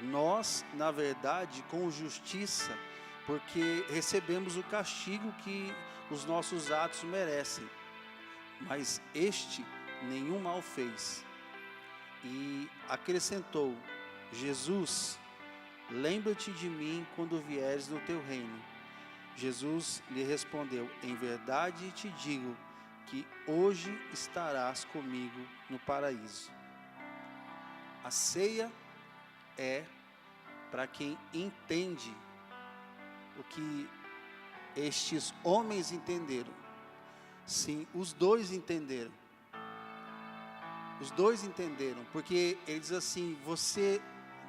Nós, na verdade, com justiça, porque recebemos o castigo que os nossos atos merecem. Mas este nenhum mal fez. E acrescentou: Jesus, lembra-te de mim quando vieres no teu reino. Jesus lhe respondeu: em verdade te digo que hoje estarás comigo no paraíso. A ceia é para quem entende o que estes homens entenderam. Sim, os dois entenderam. Os dois entenderam, porque ele diz assim: você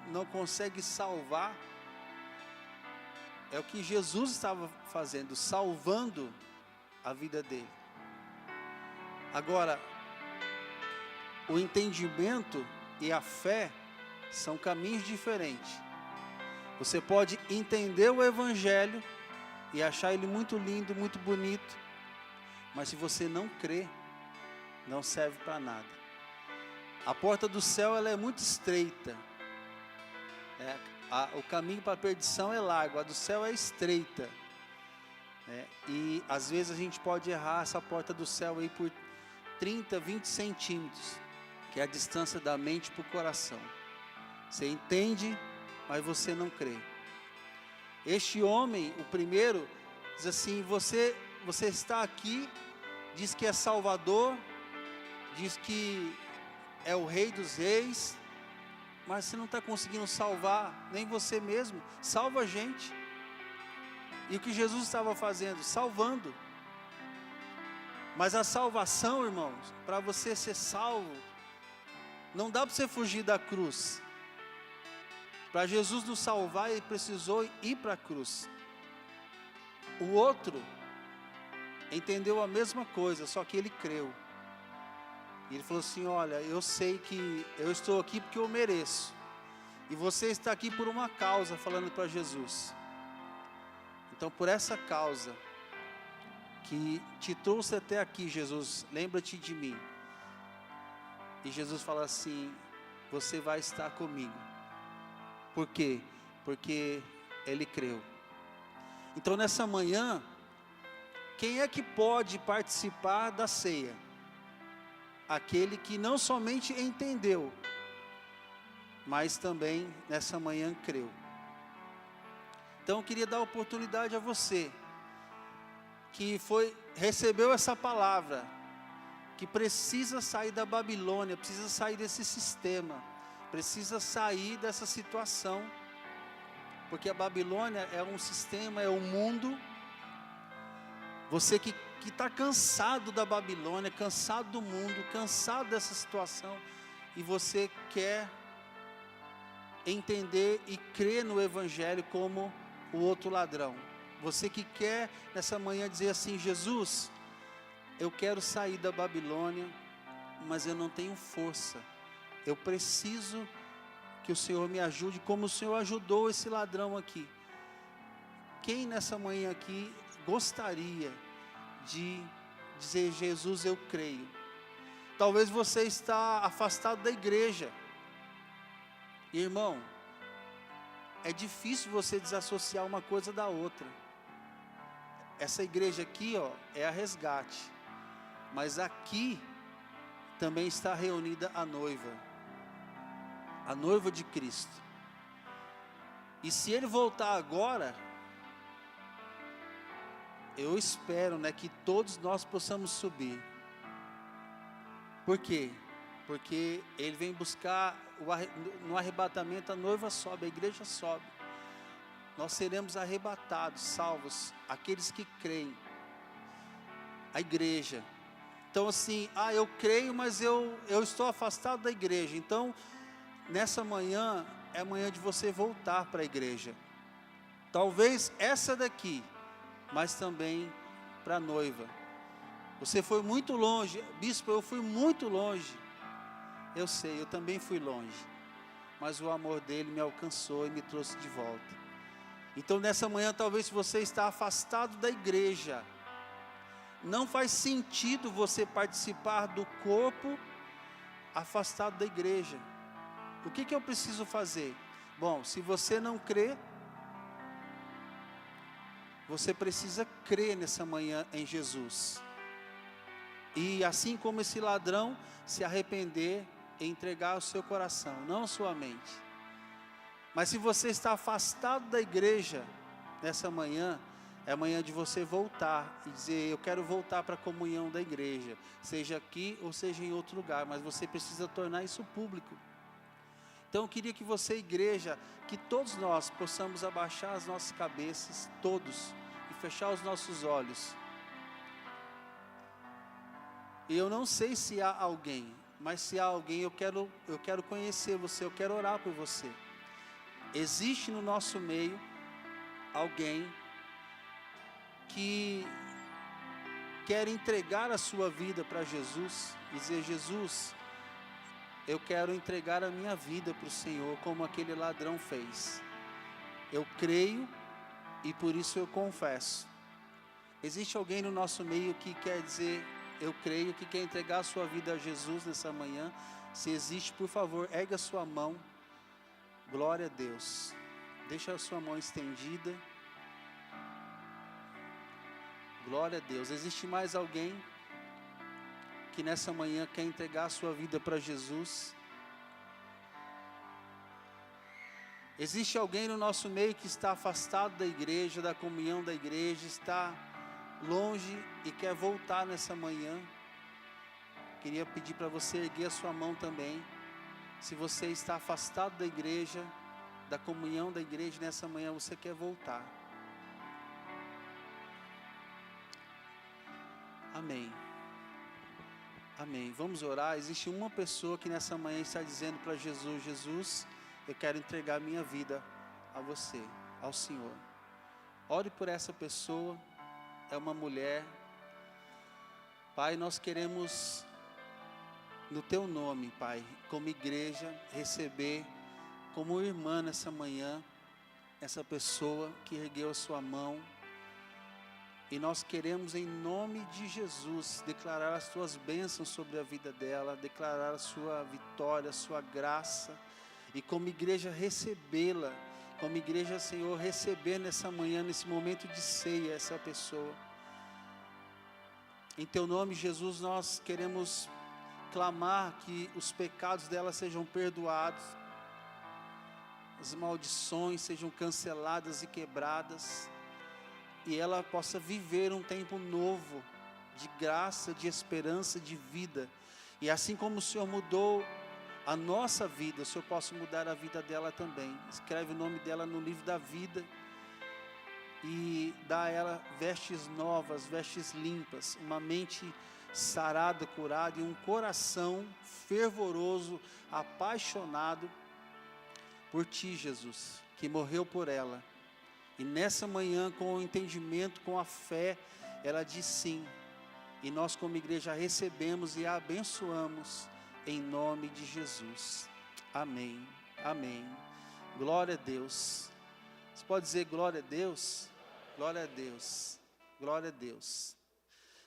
não consegue salvar. É o que Jesus estava fazendo, salvando a vida dele. Agora, o entendimento e a fé são caminhos diferentes. Você pode entender o Evangelho e achar ele muito lindo, muito bonito, mas se você não crê, não serve para nada. A porta do céu, ela é muito estreita. O caminho para a perdição é largo, a do céu é estreita. E às vezes a gente pode errar essa porta do céu aí por 30, 20 centímetros, que é a distância da mente para o coração. Você entende, mas você não crê. Este homem, o primeiro, diz assim: você está aqui, diz que é Salvador, diz que é o Rei dos Reis, mas você não está conseguindo salvar nem você mesmo. Salva a gente. E o que Jesus estava fazendo? Salvando. Mas a salvação, irmãos, para você ser salvo, não dá para você fugir da cruz. Para Jesus nos salvar, ele precisou ir para a cruz. O outro entendeu a mesma coisa, só que ele creu. E ele falou assim: olha, eu sei que eu estou aqui porque eu mereço. E você está aqui por uma causa, falando para Jesus. Então, por essa causa que te trouxe até aqui, Jesus, lembra-te de mim. E Jesus fala assim: você vai estar comigo. Por quê? Porque ele creu. Então, nessa manhã, quem é que pode participar da ceia? Aquele que não somente entendeu, mas também nessa manhã creu. Então eu queria dar oportunidade a você que recebeu essa palavra, que precisa sair da Babilônia, precisa sair desse sistema, precisa sair dessa situação, porque a Babilônia é um sistema, é um mundo. Você que está cansado da Babilônia, cansado do mundo, cansado dessa situação, e você quer entender e crer no Evangelho como o outro ladrão. Você que quer nessa manhã dizer assim: Jesus, eu quero sair da Babilônia, mas eu não tenho força. Eu preciso que o Senhor me ajude, como o Senhor ajudou esse ladrão aqui. Quem nessa manhã aqui gostaria de dizer: Jesus, eu creio? Talvez você está afastado da igreja. Irmão, é difícil você desassociar uma coisa da outra. Essa igreja aqui, é a Resgate, mas aqui também está reunida a noiva de Cristo. E se ele voltar agora, eu espero, que todos nós possamos subir. Por quê? Porque ele vem buscar, no arrebatamento a noiva sobe, a igreja sobe. Nós seremos arrebatados, salvos, aqueles que creem. A igreja. Então assim, eu creio, mas eu estou afastado da igreja. Então, nessa manhã, é manhã de você voltar para a igreja. Talvez essa daqui, mas também para a noiva. Você foi muito longe, bispo, eu fui muito longe. Eu sei, eu também fui longe, mas o amor dele me alcançou e me trouxe de volta. Então nessa manhã, talvez você está afastado da igreja, não faz sentido você participar do corpo afastado da igreja. O que eu preciso fazer? Bom, se você não crê, você precisa crer nessa manhã em Jesus. E assim como esse ladrão, se arrepender e entregar o seu coração, não a sua mente. Mas se você está afastado da igreja, nessa manhã, é a manhã de você voltar e dizer: eu quero voltar para a comunhão da igreja, seja aqui ou seja em outro lugar, mas você precisa tornar isso público. Então eu queria que você, igreja, que todos nós possamos abaixar as nossas cabeças, todos, e fechar os nossos olhos. E eu não sei se há alguém, mas se há alguém, eu quero conhecer você, eu quero orar por você. Existe no nosso meio alguém que quer entregar a sua vida para Jesus, e dizer: Jesus, eu quero entregar a minha vida para o Senhor, como aquele ladrão fez. Eu creio e por isso eu confesso. Existe alguém no nosso meio que quer dizer: eu creio, que quer entregar a sua vida a Jesus nessa manhã? Se existe, por favor, ergue a sua mão. Glória a Deus. Deixa a sua mão estendida. Glória a Deus. Existe mais alguém que nessa manhã quer entregar a sua vida para Jesus? Existe alguém no nosso meio que está afastado da igreja, da comunhão da igreja, está longe e quer voltar nessa manhã? Queria pedir para você erguer a sua mão também. Se você está afastado da igreja, da comunhão da igreja, nessa manhã você quer voltar. Amém. Amém. Vamos orar. Existe uma pessoa que nessa manhã está dizendo para Jesus: Jesus, eu quero entregar minha vida a você, ao Senhor. Ore por essa pessoa. É uma mulher. Pai, nós queremos, no Teu nome, Pai, como igreja, receber como irmã nessa manhã essa pessoa que ergueu a sua mão. E nós queremos, em nome de Jesus, declarar as Tuas bênçãos sobre a vida dela, declarar a Sua vitória, a Sua graça, e como igreja recebê-la, como igreja, Senhor, receber nessa manhã, nesse momento de ceia, essa pessoa. Em Teu nome, Jesus, nós queremos clamar que os pecados dela sejam perdoados, as maldições sejam canceladas e quebradas, e ela possa viver um tempo novo, de graça, de esperança, de vida. E assim como o Senhor mudou a nossa vida, o Senhor possa mudar a vida dela também. Escreve o nome dela no livro da vida, e dá a ela vestes novas, vestes limpas, uma mente sarada, curada, e um coração fervoroso, apaixonado por Ti, Jesus, que morreu por ela. E nessa manhã, com o entendimento, com a fé, ela diz sim. E nós como igreja recebemos e a abençoamos em nome de Jesus. Amém. Amém. Glória a Deus. Você pode dizer glória a Deus? Glória a Deus. Glória a Deus.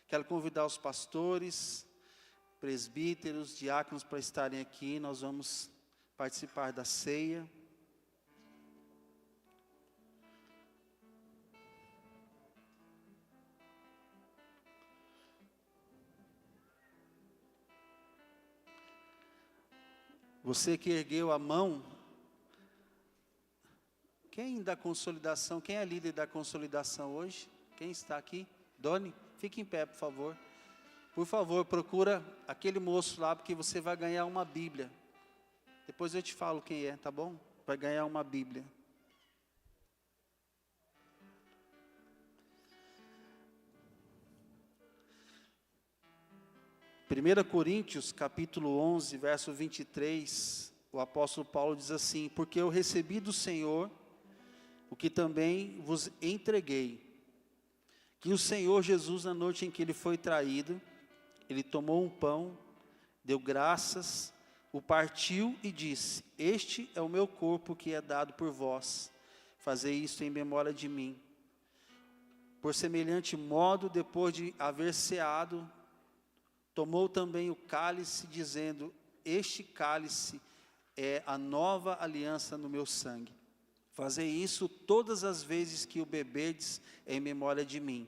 Quero convidar os pastores, presbíteros, diáconos para estarem aqui. Nós vamos participar da ceia. Você que ergueu a mão, quem da consolidação, quem é líder da consolidação hoje? Quem está aqui? Doni, fique em pé, por favor. Por favor, procura aquele moço lá, porque você vai ganhar uma Bíblia. Depois eu te falo quem é, tá bom? Vai ganhar uma Bíblia. Primeira Coríntios, capítulo 11, verso 23, o apóstolo Paulo diz assim: porque eu recebi do Senhor o que também vos entreguei, que o Senhor Jesus, na noite em que Ele foi traído, Ele tomou um pão, deu graças, o partiu e disse: este é o meu corpo que é dado por vós, fazei isto em memória de mim. Por semelhante modo, depois de haver ceado, tomou também o cálice, dizendo: este cálice é a nova aliança no meu sangue. Fazei isso todas as vezes que o beberdes em memória de mim.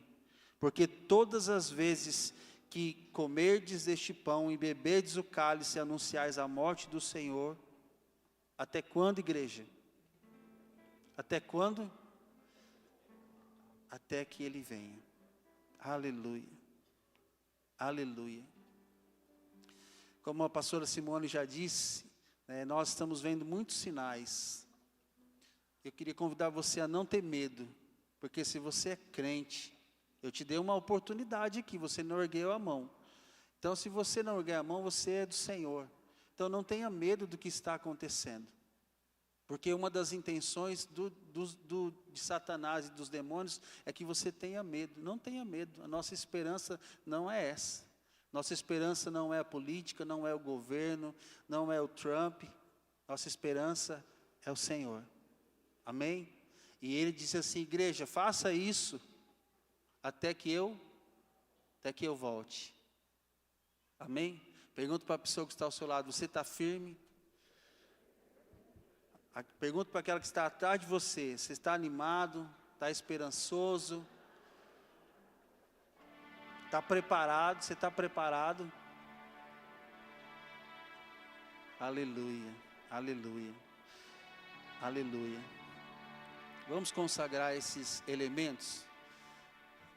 Porque todas as vezes que comerdes este pão e beberdes o cálice, anunciais a morte do Senhor. Até quando, igreja? Até quando? Até que Ele venha. Aleluia. Aleluia. Como a pastora Simone já disse, Nós estamos vendo muitos sinais. Eu queria convidar você a não ter medo, porque se você é crente, eu te dei uma oportunidade aqui, você não ergueu a mão. Então, se você não erguer a mão, você é do Senhor. Então, não tenha medo do que está acontecendo. Porque uma das intenções de Satanás e dos demônios é que você tenha medo. Não tenha medo, a nossa esperança não é essa. Nossa esperança não é a política, não é o governo, não é o Trump. Nossa esperança é o Senhor. Amém? E ele disse assim: igreja, faça isso até que eu volte. Amém? Pergunta para a pessoa que está ao seu lado: você está firme? Pergunta para aquela que está atrás de você: você está animado? Está esperançoso? Está preparado? Você está preparado? Aleluia, aleluia, aleluia. Vamos consagrar esses elementos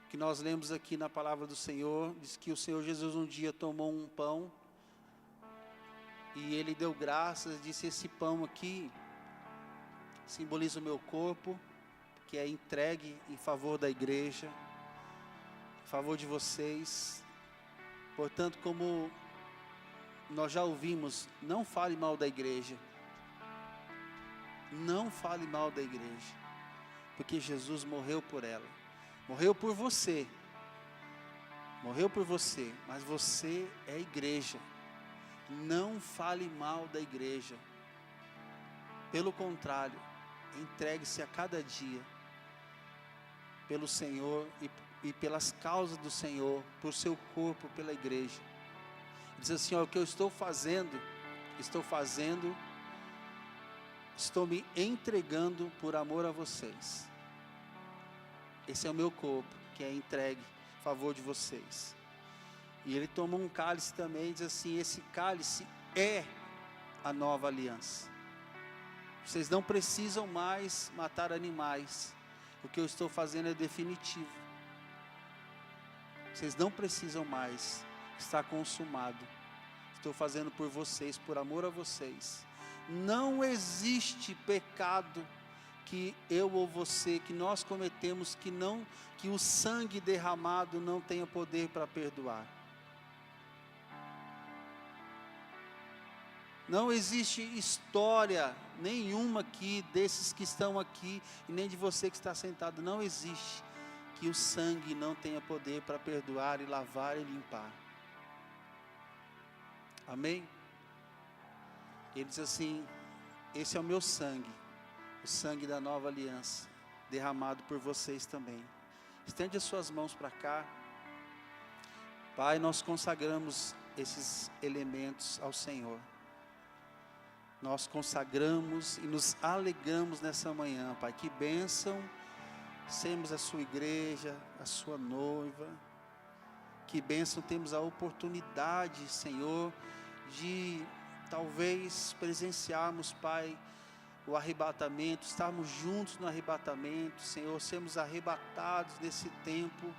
que nós lemos aqui na palavra do Senhor. Diz que o Senhor Jesus um dia tomou um pão e Ele deu graças, disse: esse pão aqui simboliza o meu corpo, que é entregue em favor da igreja, em favor de vocês. Portanto, como nós já ouvimos, não fale mal da igreja. Não fale mal da igreja, porque Jesus morreu por ela. Morreu por você. Morreu por você, mas você é igreja. Não fale mal da igreja. Pelo contrário, entregue-se a cada dia pelo Senhor e pelas causas do Senhor, por seu corpo, pela igreja. Diz assim: ó, o que eu estou fazendo, estou me entregando por amor a vocês. Esse é o meu corpo, que é entregue em favor de vocês. E ele toma um cálice também e diz assim: esse cálice é a nova aliança. Vocês não precisam mais matar animais. O que eu estou fazendo é definitivo. Vocês não precisam mais. Está consumado. Estou fazendo por vocês, por amor a vocês. Não existe pecado que eu ou você, que nós cometemos, que o sangue derramado não tenha poder para perdoar. Não existe história nenhuma aqui, desses que estão aqui, e nem de você que está sentado, não existe que o sangue não tenha poder para perdoar e lavar e limpar. Amém? Ele diz assim: esse é o meu sangue, o sangue da nova aliança, derramado por vocês também. Estende as suas mãos para cá. Pai, nós consagramos esses elementos ao Senhor. Nós consagramos e nos alegramos nessa manhã, Pai. Que bênção sermos a sua igreja, a sua noiva. Que bênção temos a oportunidade, Senhor, de talvez presenciarmos, Pai, o arrebatamento, estarmos juntos no arrebatamento, Senhor, sermos arrebatados nesse tempo.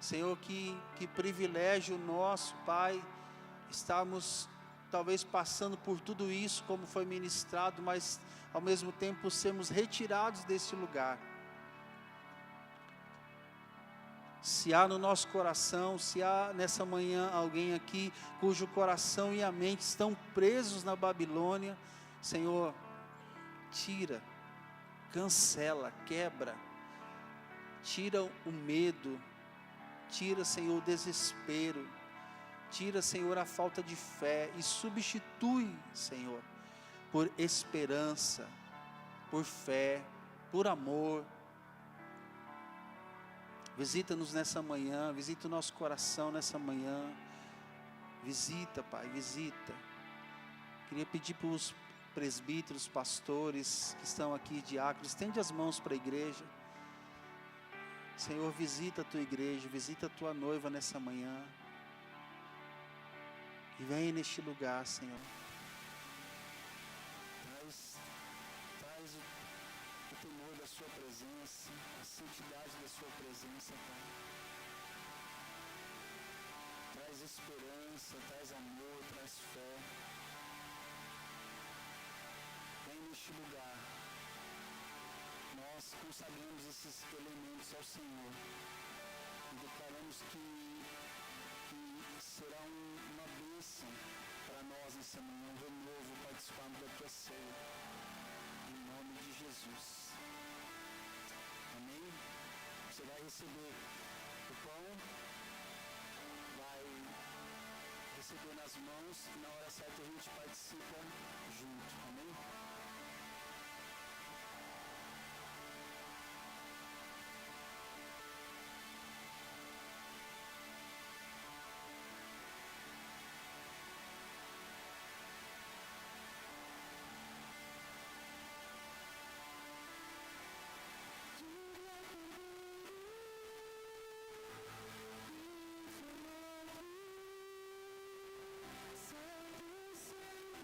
Senhor, que privilégio nosso, Pai, estarmos talvez passando por tudo isso como foi ministrado, mas ao mesmo tempo sermos retirados desse lugar. Se há no nosso coração, se há nessa manhã alguém aqui cujo coração e a mente estão presos na Babilônia, Senhor, tira, cancela, quebra, tira o medo, tira, Senhor, o desespero, tira, Senhor, a falta de fé e substitui, Senhor, por esperança, por fé, por amor. Visita-nos nessa manhã, visita o nosso coração nessa manhã. Visita, Pai, visita. Queria pedir para os presbíteros, pastores que estão aqui, diáconos, estende as mãos para a igreja. Senhor, visita a tua igreja, visita a tua noiva nessa manhã. E vem neste lugar, Senhor. Traz o temor da sua presença, a santidade da sua presença, Pai. Traz esperança, traz amor, traz fé. neste lugar, nós consagramos esses elementos ao Senhor e declaramos que será uma bênção para nós nessa manhã, um renovo, participarmos da tua ceia, em nome de Jesus. Amém? Você vai receber o pão, vai receber nas mãos e na hora certa a gente participa junto. Amém? Santo, Santo,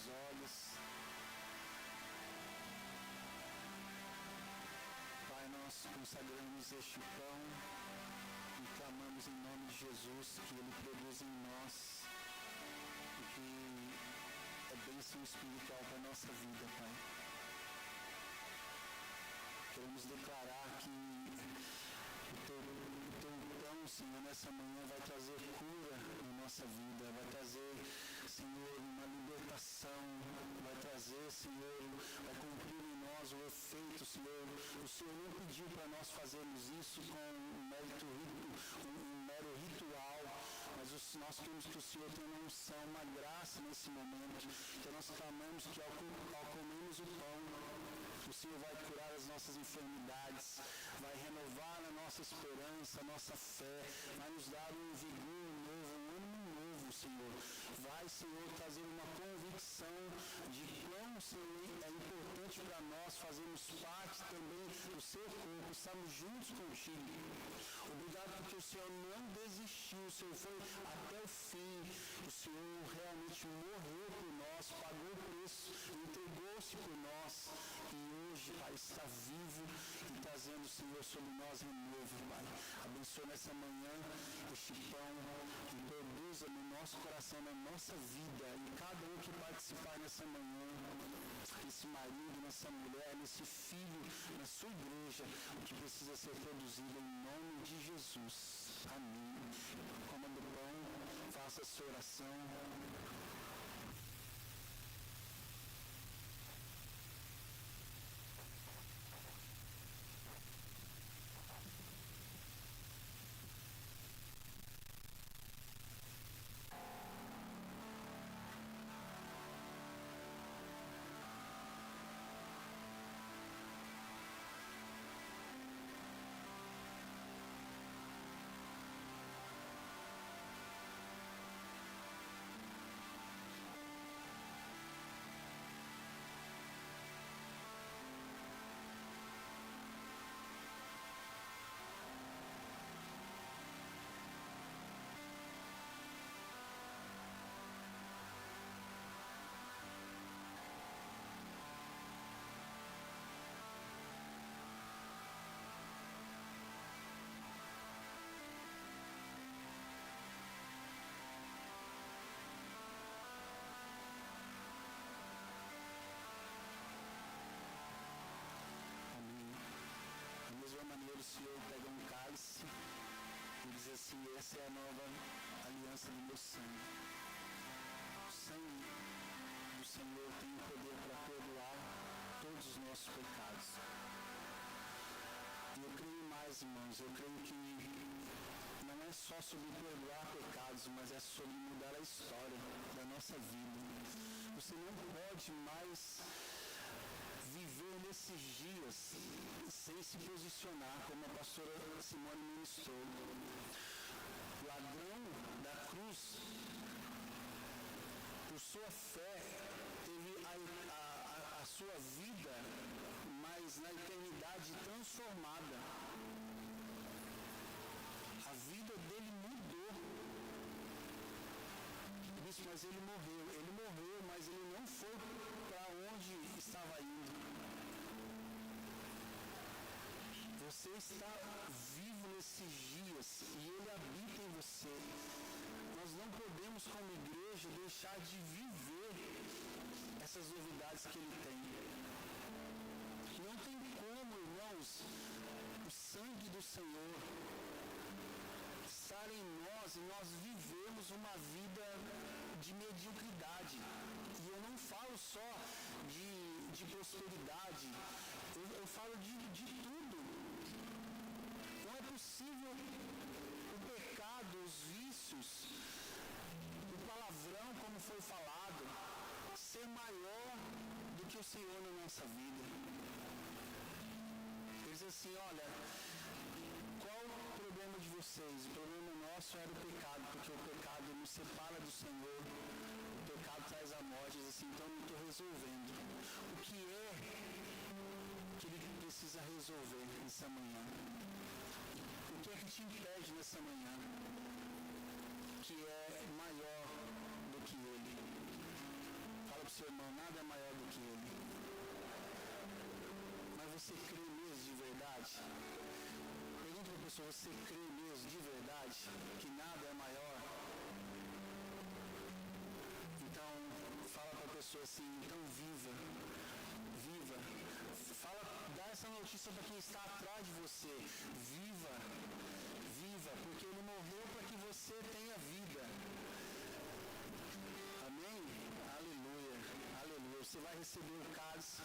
seus olhos. Pai, nós consagramos este pão e clamamos em nome de Jesus que ele produza em nós o que é bênção espiritual para a nossa vida, Pai. Queremos declarar que o teu pão, Senhor, nessa manhã vai trazer cura na nossa vida, vai trazer, Senhor, uma libertação, vai trazer, Senhor, vai cumprir em nós o efeito, Senhor. O Senhor não pediu para nós fazermos isso com um mero ritual, mas nós queremos que o Senhor tenha uma unção, uma graça nesse momento. Então nós clamamos que ao comermos o pão, o Senhor vai curar as nossas enfermidades, vai renovar a nossa esperança, a nossa fé, vai nos dar um vigor novo, um ânimo novo, Senhor. Vai, Senhor, trazer uma convicção de quão, Senhor, é importante para nós fazermos parte também do seu corpo, estarmos juntos contigo. Obrigado porque o Senhor não desistiu, o Senhor foi até o fim, o Senhor realmente morreu por nós, pagou o preço, entregou-se por nós e hoje, Pai, está vivo e trazendo, Senhor, sobre nós renovo, Pai. Abençoa nessa manhã este pão que produza no nosso coração, na nossa vida, e cada um que participar nessa manhã, esse marido, nessa mulher, nesse filho, na sua igreja, o que precisa ser produzido em nome de Jesus. Amém. Coma do pão, faça a sua oração. Da mesma maneira, o Senhor pega um cálice e diz assim: essa é a nova aliança do meu sangue. O sangue do Senhor tem o poder para perdoar todos os nossos pecados. E eu creio mais, irmãos, eu creio que não é só sobre perdoar pecados, mas é sobre mudar a história da nossa vida. Você não pode mais viver nesses dias sem se posicionar, como a pastora Simone ministrou. O ladrão da cruz, por sua fé, teve a sua vida, mas na eternidade transformada. A vida dele mudou. Mas ele morreu, mas ele não foi para onde estava indo. Você está vivo nesses dias e ele habita em você. Nós não podemos, como igreja, deixar de viver essas novidades que ele tem. Não tem como, irmãos, o sangue do Senhor estar em nós e nós vivemos uma vida de mediocridade. E eu não falo só de prosperidade, eu falo de tudo. Não é possível o pecado, os vícios, o palavrão, como foi falado, ser maior do que o Senhor na nossa vida. Ele diz assim: olha, qual o problema de vocês? O problema nosso era o pecado, porque o pecado nos separa do Senhor, o pecado traz a morte. Diz assim: então eu não estou resolvendo. O que é que ele precisa resolver nessa manhã? O que é que te impede nessa manhã, que é maior do que ele? Fala para o seu seu irmão, nada é maior do que ele. Mas você crê mesmo de verdade? Pergunta para a pessoa, você crê mesmo de verdade que nada é maior? Então, fala para a pessoa assim, então viva, viva. Fala, dá essa notícia para quem está atrás de você. Viva, viva, porque ele morreu para que você tenha vida. Amém? Aleluia, aleluia. Você vai receber o cálice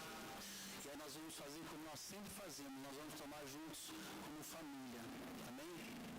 e aí nós vamos fazer como nós sempre fazemos. Nós vamos tomar juntos como família. Amém?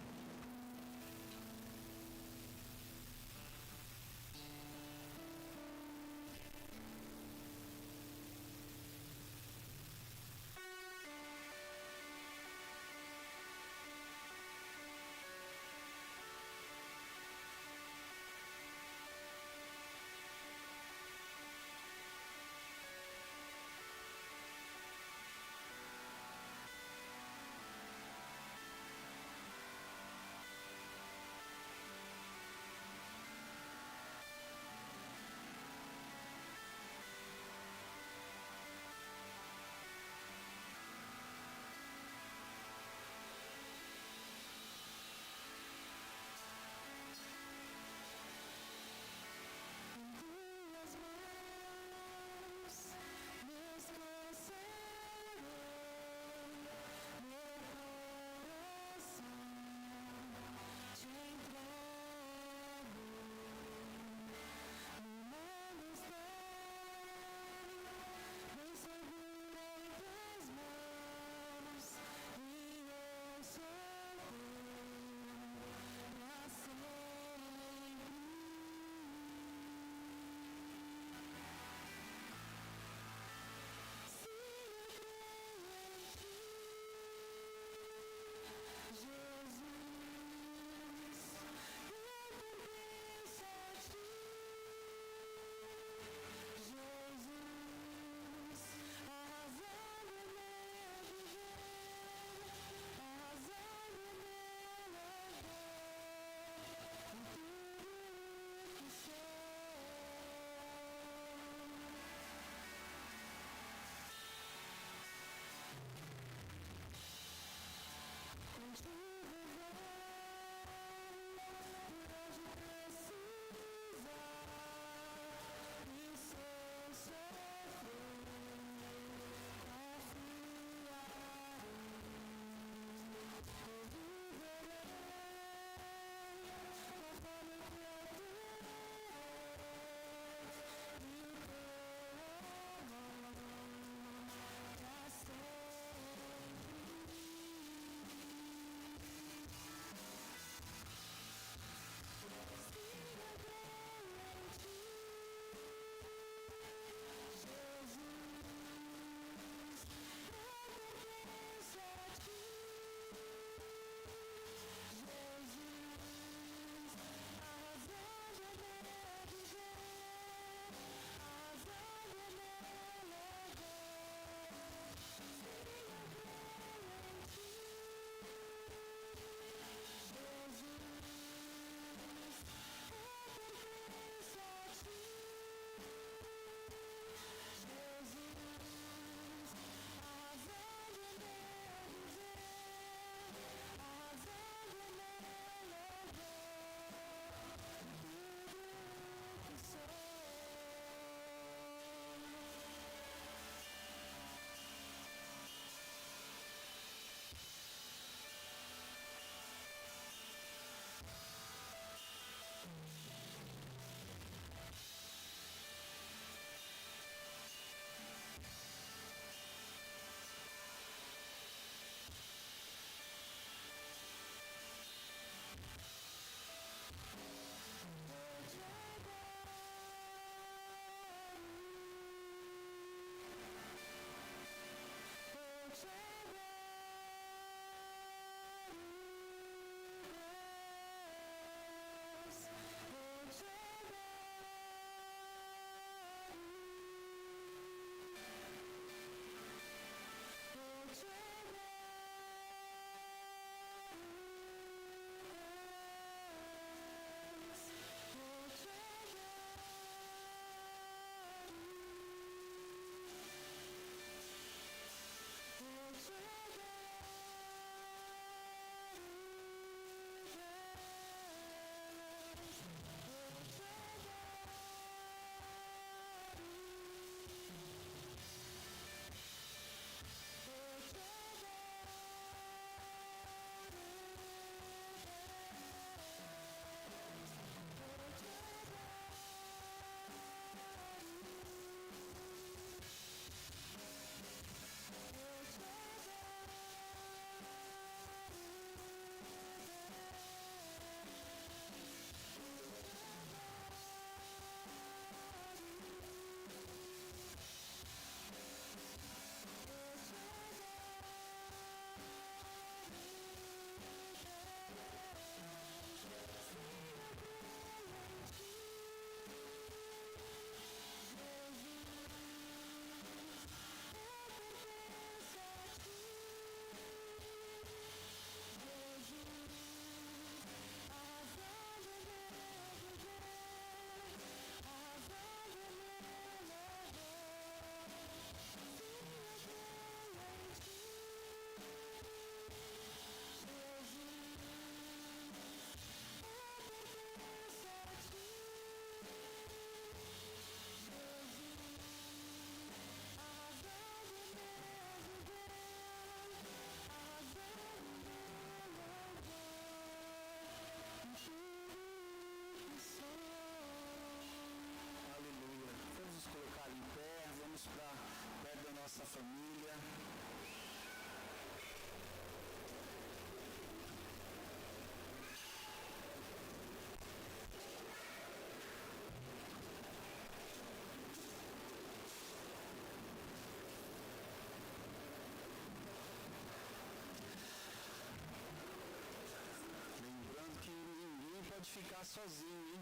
sozinho, hein?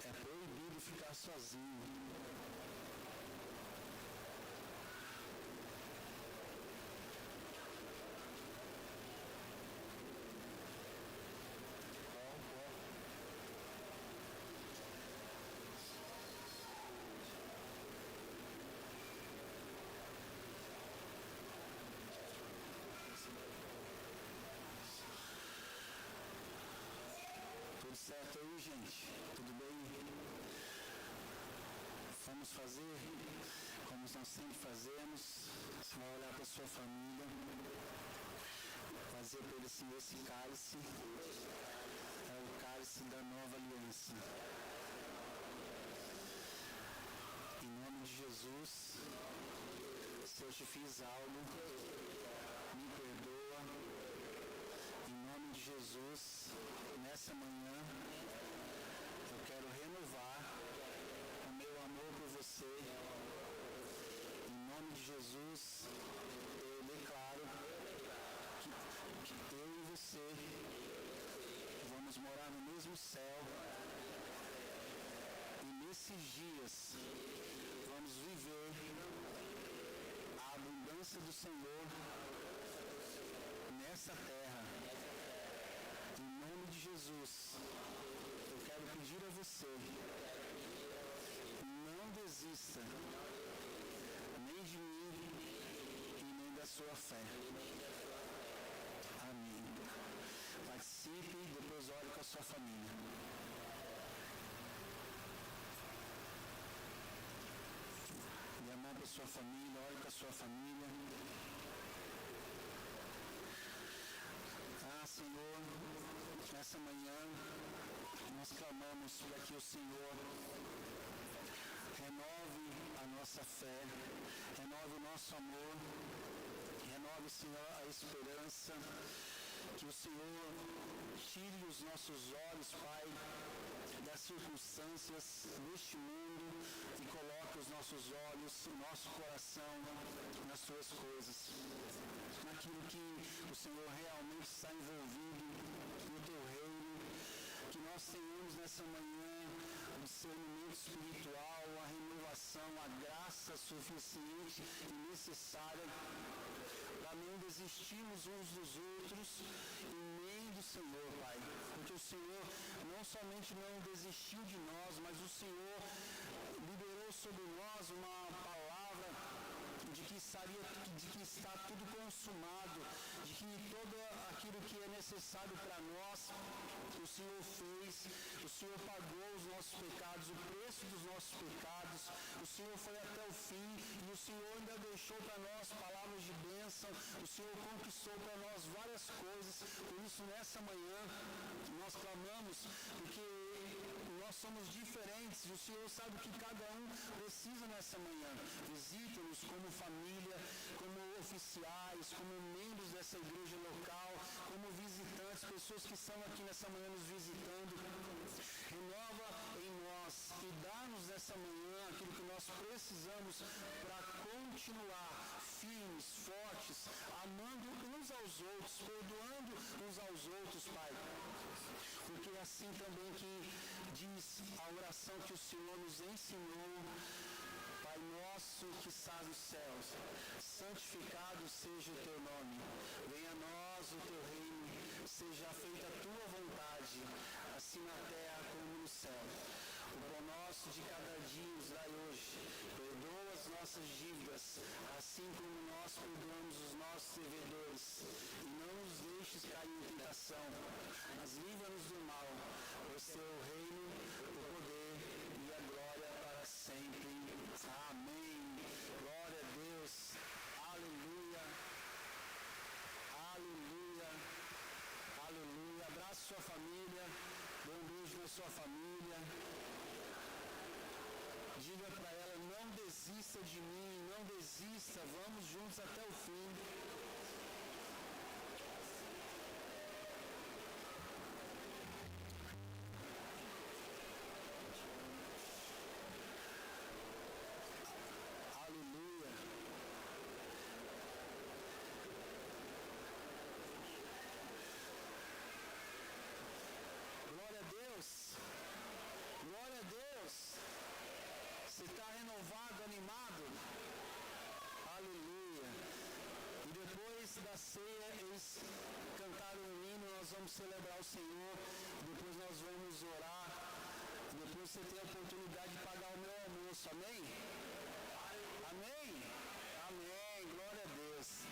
É proibido ficar sozinho. Tudo certo aí, gente? Tudo bem? Vamos fazer como nós sempre fazemos. Você vai olhar para a sua família, fazer para ele assim, esse cálice é o cálice da nova aliança. Em nome de Jesus, se eu te fiz algo, me perdoa. Em nome de Jesus, nessa manhã, eu quero renovar o meu amor por você. Em nome de Jesus, eu declaro que eu e você vamos morar no mesmo céu. E nesses dias, vamos viver a abundância do Senhor nessa terra. Em nome de Jesus, eu quero pedir a você, não desista nem de mim e nem da sua fé. Amém. Participe e depois ore com a sua família. Dê a mão para a sua família, ore com a sua família. Senhor, nessa manhã nós clamamos para que o Senhor renove a nossa fé, renove o nosso amor, renove, Senhor, a esperança, que o Senhor tire os nossos olhos, Pai, das circunstâncias deste mundo e coloque os nossos olhos, o nosso coração nas Suas coisas, naquilo que o Senhor realmente está envolvido no Teu reino, que nós tenhamos nessa manhã o discernimento espiritual, a renovação, a graça suficiente e necessária para não desistirmos uns dos outros e nem do Senhor, Pai. Porque o Senhor não somente não desistiu de nós, mas o Senhor liberou sobre nós uma palavra de que está tudo consumado, de que todo aquilo que é necessário para nós, o Senhor fez, o Senhor pagou os nossos pecados, o preço dos nossos pecados, o Senhor foi até o fim e o Senhor ainda deixou para nós palavras de bênção, o Senhor conquistou para nós várias coisas. Por isso, nessa manhã, nós clamamos, porque nós somos diferentes e o Senhor sabe que cada um precisa nessa manhã. Visita-nos como família, como oficiais, como membros dessa igreja local, como visitantes, pessoas que estão aqui nessa manhã nos visitando. Renova em nós e dá-nos nessa manhã aquilo que nós precisamos para continuar firmes, fortes, amando uns aos outros, perdoando uns aos outros, Pai. Porque é assim também que diz a oração que o Senhor nos ensinou. Pai nosso que estás nos céus, santificado seja o teu nome. Venha a nós o teu reino, seja feita a tua vontade, assim na terra como no céu. O pão nosso de cada dia nos dai hoje. Perdoa as nossas dívidas, assim como nós perdoamos os nossos devedores. E não nos deixes cair em tentação, mas livra-nos do mal. Pois teu reino, o poder e a glória para sempre. Amém. Glória a Deus. Aleluia. Aleluia. Aleluia. Abraça sua família. Dê um beijo na sua família. Diga para ela, não desista de mim, não desista, vamos juntos até o fim. Aleluia. da ceia, eles cantaram um hino, nós vamos celebrar o Senhor, depois nós vamos orar, depois você tem a oportunidade de pagar o meu almoço, amém? Amém? Amém, glória a Deus.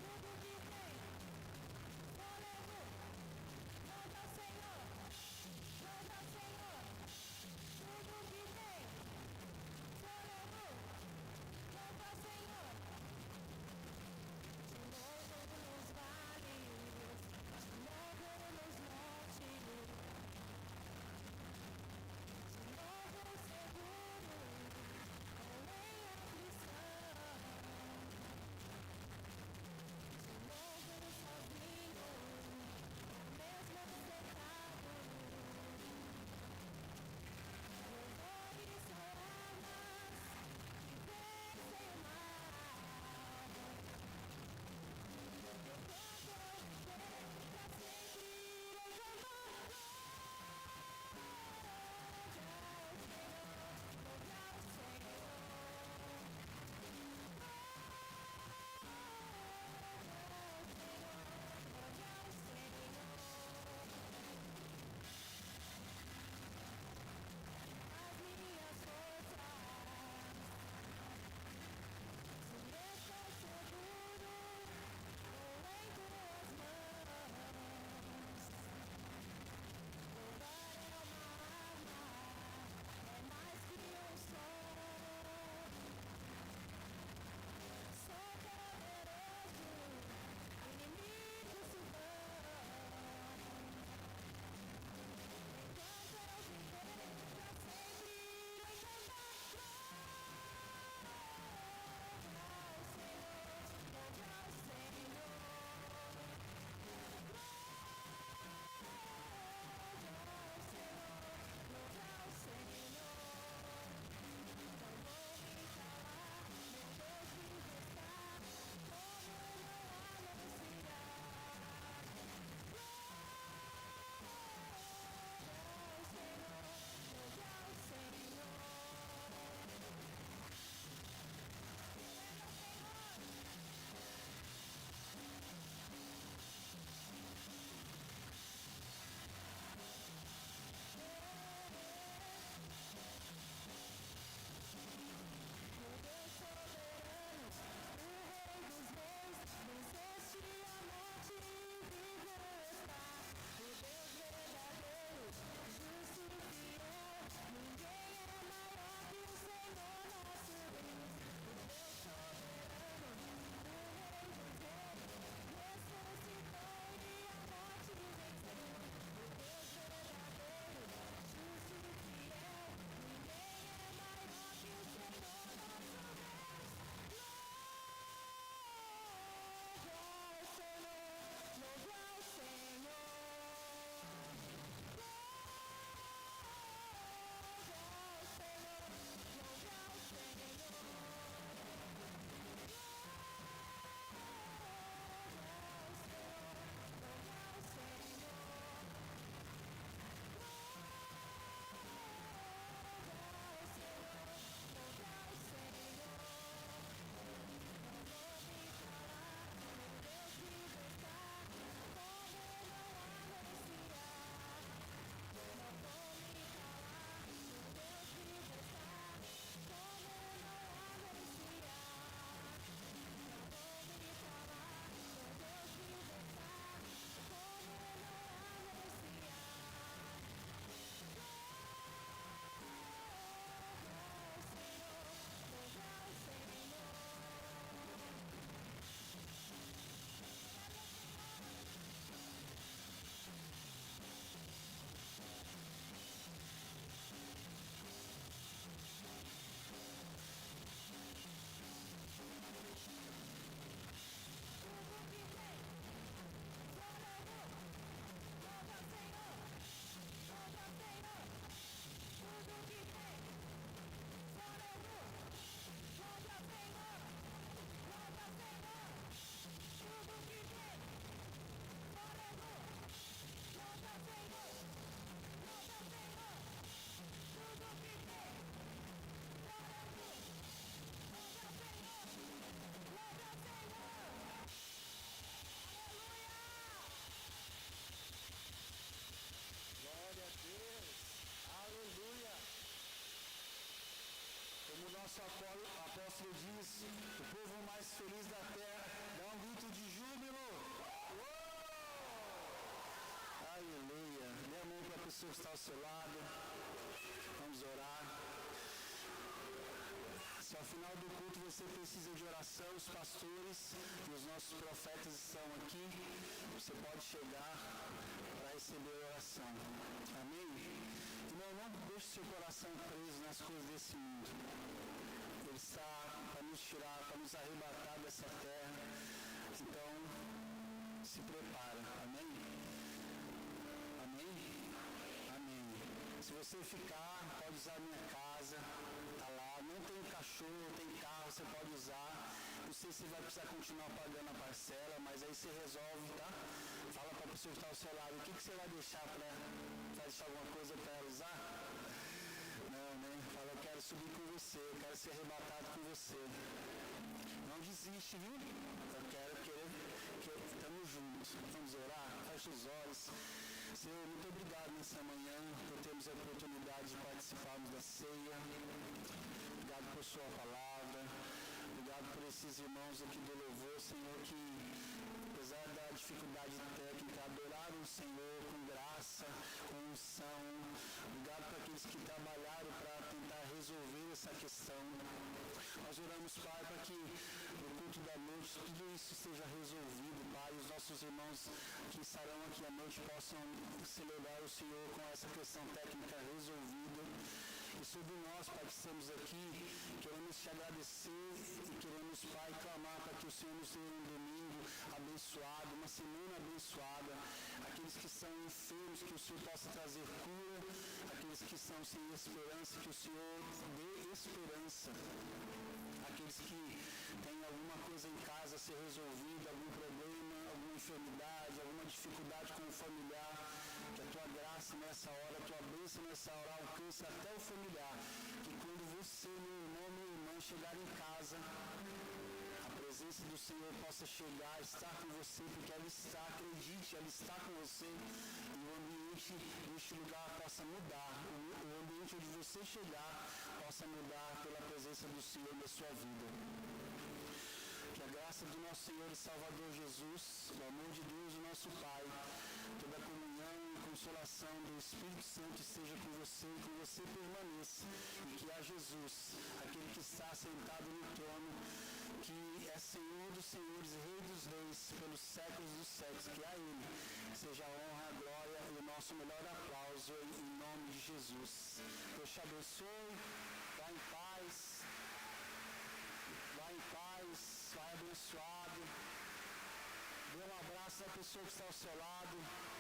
Tudo que tem, fôlego, canta Senhor, canta Senhor. pessoa que está ao seu lado. Vamos orar. Se ao final do culto você precisa de oração, os pastores e os nossos profetas estão aqui. Você pode chegar para receber a oração. Amém? Irmão, não deixe seu coração preso nas coisas desse mundo. Ele está para nos tirar, para nos arrebatar dessa terra. Então, se prepara. Amém? Amém? Amém. Se você ficar, pode usar a minha casa. Tá lá. Não tem cachorro, tem carro, você pode usar. Não sei se vai precisar continuar pagando a parcela, mas aí você resolve, tá? Fala para a pessoa que está ao seu lado, o que você vai deixar para ela? Vai deixar alguma coisa para ela usar? Não, né? Fala, eu quero subir com você, eu quero ser arrebatado com você. Não desiste, viu? Eu quero que estamos juntos. Vamos orar? Fecha os olhos. Senhor, muito obrigado nessa manhã por termos a oportunidade de participarmos da ceia. Obrigado por sua palavra. Obrigado por esses irmãos aqui do louvor, Senhor, que apesar da dificuldade técnica, adoraram o Senhor com graça, com unção. Obrigado para aqueles que trabalharam para tentar resolver essa questão. Nós oramos, Pai, para que no culto da noite tudo isso seja resolvido, Pai. Os nossos irmãos que estarão aqui à noite possam celebrar o Senhor com essa questão técnica resolvida. E sobre nós, Pai, que estamos aqui, queremos te agradecer e queremos, Pai, clamar para que o Senhor nos dê um domingo abençoado, uma semana abençoada. Aqueles que estão enfermos, que o Senhor possa trazer cura. Aqueles que estão sem esperança, que o Senhor dê esperança. Aqueles que têm alguma coisa em casa a ser resolvida, algum problema, alguma enfermidade, alguma dificuldade com o familiar, que a tua graça nessa hora, a tua bênção nessa hora alcance até o familiar. Que quando você, meu irmão, minha irmã, chegar em casa, a presença do Senhor possa chegar, estar com você, porque ela está, acredite, ela está com você, e o ambiente deste lugar possa mudar, o ambiente onde você chegar possa mudar pela presença do Senhor na sua vida. Que a graça do nosso Senhor e Salvador Jesus, o amor de Deus, o nosso Pai, toda a comunhão e consolação do Espírito Santo esteja com você e com você permaneça. E que a Jesus, aquele que está sentado no trono, que é Senhor dos senhores, Rei dos reis, pelos séculos dos séculos, que a Ele seja a honra, a glória e o nosso melhor aplauso em nome de Jesus. Deus te abençoe, vá em paz, vai abençoado. Dê um abraço à pessoa que está ao seu lado.